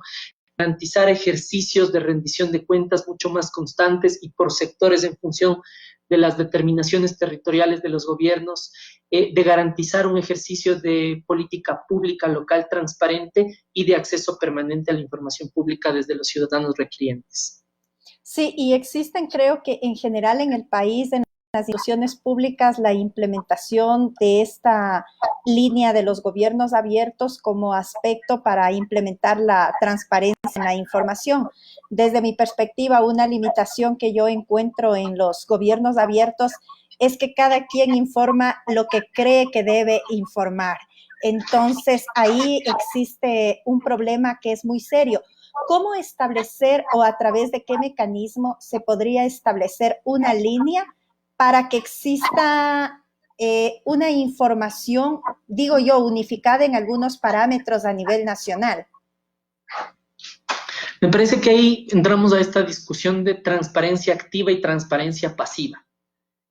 garantizar ejercicios de rendición de cuentas mucho más constantes y por sectores en función de las determinaciones territoriales de los gobiernos, de garantizar un ejercicio de política pública local transparente y de acceso permanente a la información pública desde los ciudadanos requirientes. Sí, y existen, creo que en general en el país, en las instituciones públicas, la implementación de esta línea de los gobiernos abiertos como aspecto para implementar la transparencia en la información. Desde mi perspectiva, una limitación que yo encuentro en los gobiernos abiertos es que cada quien informa lo que cree que debe informar. Entonces, ahí existe un problema que es muy serio. ¿Cómo establecer o a través de qué mecanismo se podría establecer una línea para que exista una información, digo yo, unificada en algunos parámetros a nivel nacional? Me parece que ahí entramos a esta discusión de transparencia activa y transparencia pasiva.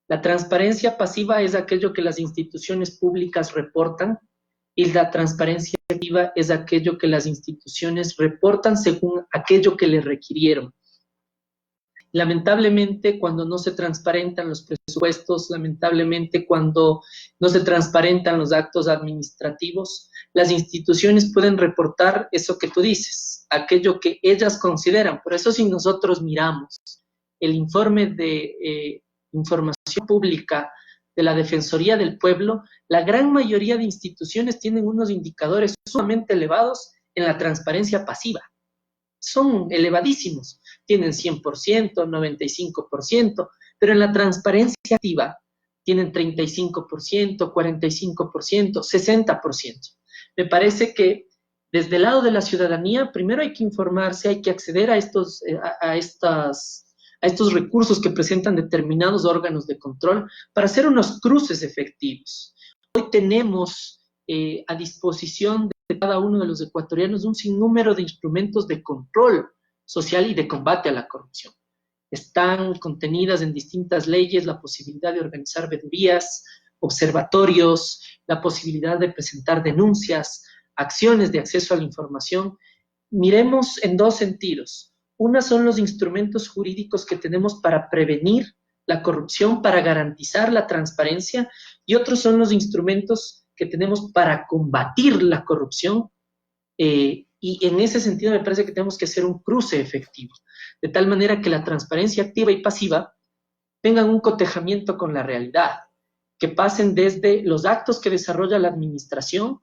La transparencia pasiva es aquello que las instituciones públicas reportan y la transparencia activa es aquello que las instituciones reportan según aquello que les requirieron. Lamentablemente, cuando no se transparentan los presupuestos, lamentablemente cuando no se transparentan los actos administrativos, las instituciones pueden reportar eso que tú dices, aquello que ellas consideran. Por eso, si nosotros miramos el informe de información pública de la Defensoría del Pueblo, la gran mayoría de instituciones tienen unos indicadores sumamente elevados en la transparencia pasiva. Son elevadísimos, tienen 100%, 95%, pero en la transparencia activa tienen 35%, 45%, 60%. Me parece que desde el lado de la ciudadanía, primero hay que informarse, hay que acceder a estos recursos que presentan determinados órganos de control para hacer unos cruces efectivos. Hoy tenemos a disposición de cada uno de los ecuatorianos un sinnúmero de instrumentos de control social y de combate a la corrupción. Están contenidas en distintas leyes la posibilidad de organizar vedurías, observatorios, la posibilidad de presentar denuncias, acciones de acceso a la información. Miremos en dos sentidos. Una son los instrumentos jurídicos que tenemos para prevenir la corrupción, para garantizar la transparencia, y otros son los instrumentos que tenemos para combatir la corrupción, y en ese sentido me parece que tenemos que hacer un cruce efectivo, de tal manera que la transparencia activa y pasiva tengan un cotejamiento con la realidad, que pasen desde los actos que desarrolla la administración,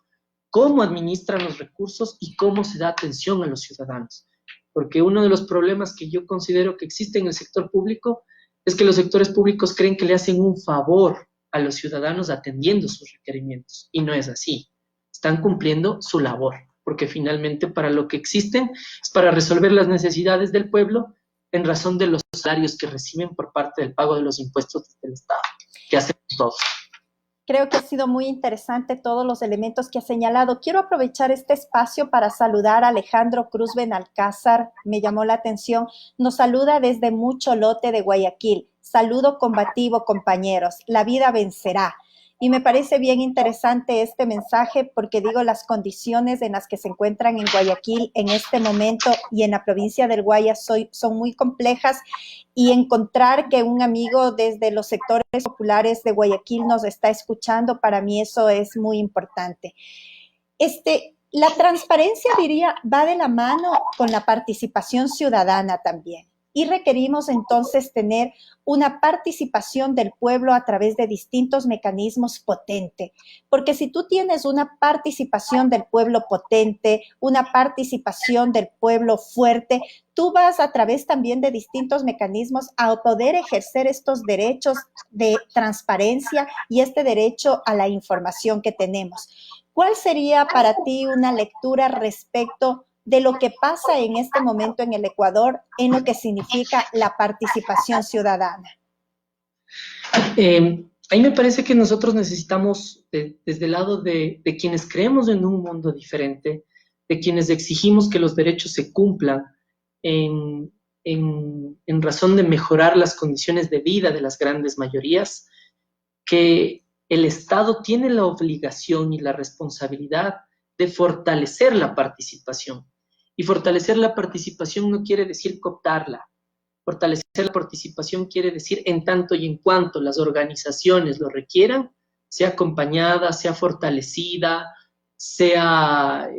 cómo administran los recursos y cómo se da atención a los ciudadanos. Porque uno de los problemas que yo considero que existe en el sector público es que los sectores públicos creen que le hacen un favor a los ciudadanos atendiendo sus requerimientos, y no es así. Están cumpliendo su labor, porque finalmente para lo que existen es para resolver las necesidades del pueblo en razón de los salarios que reciben por parte del pago de los impuestos del Estado, que hacemos todos. Creo que ha sido muy interesante todos los elementos que ha señalado. Quiero aprovechar este espacio para saludar a Alejandro Cruz Benalcázar. Me llamó la atención. Nos saluda desde Mucho Lote de Guayaquil. Saludo combativo, compañeros. La vida vencerá. Y me parece bien interesante este mensaje porque digo, las condiciones en las que se encuentran en Guayaquil en este momento y en la provincia del Guayas son muy complejas, y encontrar que un amigo desde los sectores populares de Guayaquil nos está escuchando, para mí eso es muy importante. La transparencia, diría, va de la mano con la participación ciudadana también. Y requerimos entonces tener una participación del pueblo a través de distintos mecanismos potentes. Porque si tú tienes una participación del pueblo potente, una participación del pueblo fuerte, tú vas a través también de distintos mecanismos a poder ejercer estos derechos de transparencia y este derecho a la información que tenemos. ¿Cuál sería para ti una lectura respecto de lo que pasa en este momento en el Ecuador en lo que significa la participación ciudadana? Ahí me parece que nosotros necesitamos, desde el lado de quienes creemos en un mundo diferente, de quienes exigimos que los derechos se cumplan en razón de mejorar las condiciones de vida de las grandes mayorías, que el Estado tiene la obligación y la responsabilidad de fortalecer la participación. Y fortalecer la participación no quiere decir cooptarla. Fortalecer la participación quiere decir, en tanto y en cuanto las organizaciones lo requieran, sea acompañada, sea fortalecida, sea...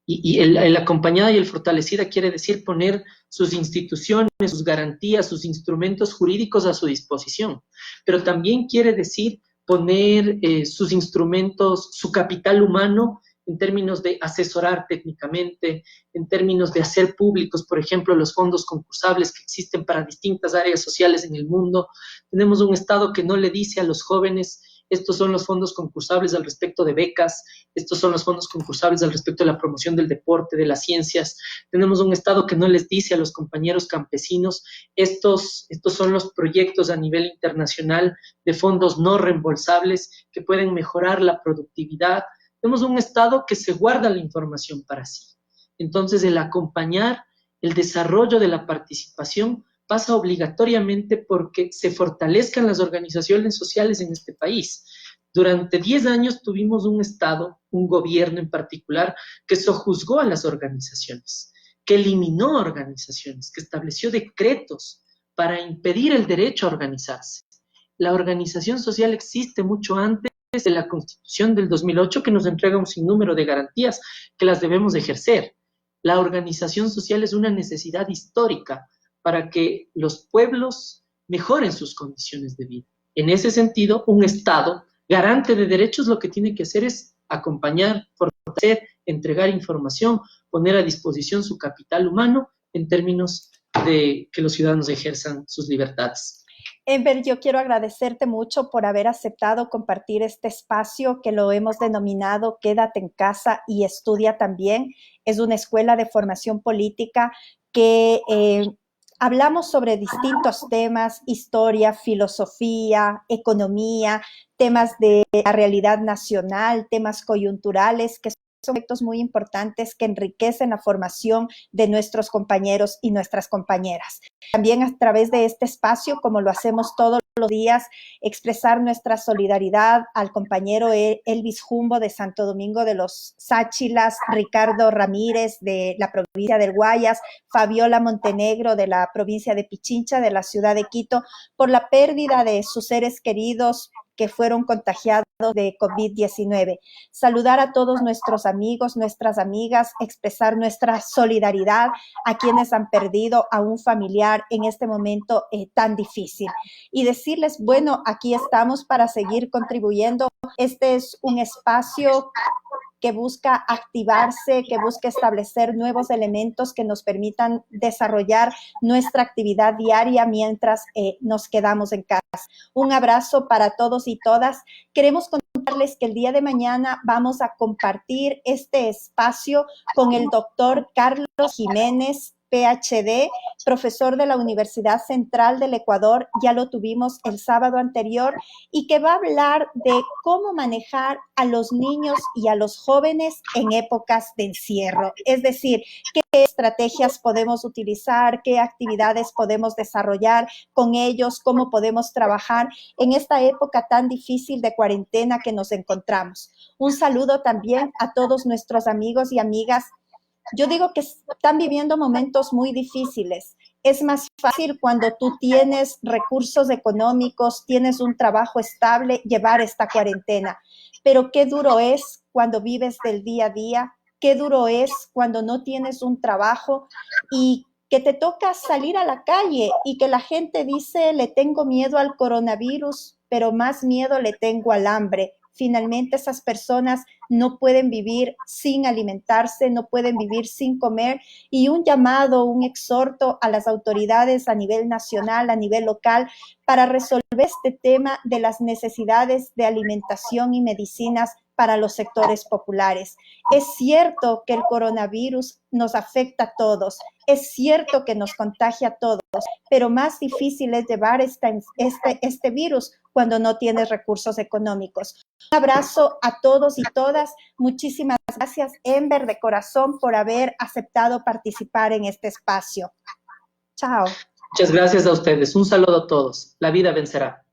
el acompañada y el fortalecida quiere decir poner sus instituciones, sus garantías, sus instrumentos jurídicos a su disposición. Pero también quiere decir poner sus instrumentos, su capital humano, en términos de asesorar técnicamente, en términos de hacer públicos, por ejemplo, los fondos concursables que existen para distintas áreas sociales en el mundo. Tenemos un Estado que no le dice a los jóvenes estos son los fondos concursables al respecto de becas, estos son los fondos concursables al respecto de la promoción del deporte, de las ciencias. Tenemos un Estado que no les dice a los compañeros campesinos, estos son los proyectos a nivel internacional de fondos no reembolsables que pueden mejorar la productividad. Tenemos un Estado que se guarda la información para sí. Entonces, el acompañar el desarrollo de la participación pasa obligatoriamente porque se fortalezcan las organizaciones sociales en este país. Durante 10 años tuvimos un Estado, un gobierno en particular, que sojuzgó a las organizaciones, que eliminó organizaciones, que estableció decretos para impedir el derecho a organizarse. La organización social existe mucho antes de la Constitución del 2008, que nos entrega un sinnúmero de garantías que las debemos ejercer. La organización social es una necesidad histórica para que los pueblos mejoren sus condiciones de vida. En ese sentido, un Estado garante de derechos lo que tiene que hacer es acompañar, fortalecer, entregar información, poner a disposición su capital humano en términos de que los ciudadanos ejerzan sus libertades. Enver, yo quiero agradecerte mucho por haber aceptado compartir este espacio que lo hemos denominado Quédate en casa y estudia también. Es una escuela de formación política que hablamos sobre distintos temas, historia, filosofía, economía, temas de la realidad nacional, temas coyunturales, que son aspectos muy importantes que enriquecen la formación de nuestros compañeros y nuestras compañeras. También a través de este espacio, como lo hacemos todos los días, expresar nuestra solidaridad al compañero Elvis Jumbo de Santo Domingo de los Sáchilas, Ricardo Ramírez de la provincia del Guayas, Fabiola Montenegro de la provincia de Pichincha, de la ciudad de Quito, por la pérdida de sus seres queridos que fueron contagiados de COVID-19. Saludar a todos nuestros amigos, nuestras amigas, expresar nuestra solidaridad a quienes han perdido a un familiar en este momento tan difícil. Y decirles, bueno, aquí estamos para seguir contribuyendo. Este es un espacio que busca activarse, que busca establecer nuevos elementos que nos permitan desarrollar nuestra actividad diaria mientras nos quedamos en casa. Un abrazo para todos y todas. Queremos contarles que el día de mañana vamos a compartir este espacio con el doctor Carlos Jiménez, PhD, profesor de la Universidad Central del Ecuador, ya lo tuvimos el sábado anterior, y que va a hablar de cómo manejar a los niños y a los jóvenes en épocas de encierro. Es decir, qué estrategias podemos utilizar, qué actividades podemos desarrollar con ellos, cómo podemos trabajar en esta época tan difícil de cuarentena que nos encontramos. Un saludo también a todos nuestros amigos y amigas. Yo digo que están viviendo momentos muy difíciles. Es más fácil cuando tú tienes recursos económicos, tienes un trabajo estable, llevar esta cuarentena. Pero qué duro es cuando vives del día a día, qué duro es cuando no tienes un trabajo y que te toca salir a la calle y que la gente dice, le tengo miedo al coronavirus, pero más miedo le tengo al hambre. Finalmente esas personas no pueden vivir sin alimentarse, no pueden vivir sin comer, y un llamado, un exhorto a las autoridades a nivel nacional, a nivel local, para resolver este tema de las necesidades de alimentación y medicinas para los sectores populares. Es cierto que el coronavirus nos afecta a todos, es cierto que nos contagia a todos, pero más difícil es llevar este virus cuando no tienes recursos económicos. Un abrazo a todos y todas. Muchísimas gracias, Enver, de corazón, por haber aceptado participar en este espacio. Chao. Muchas gracias a ustedes. Un saludo a todos. La vida vencerá.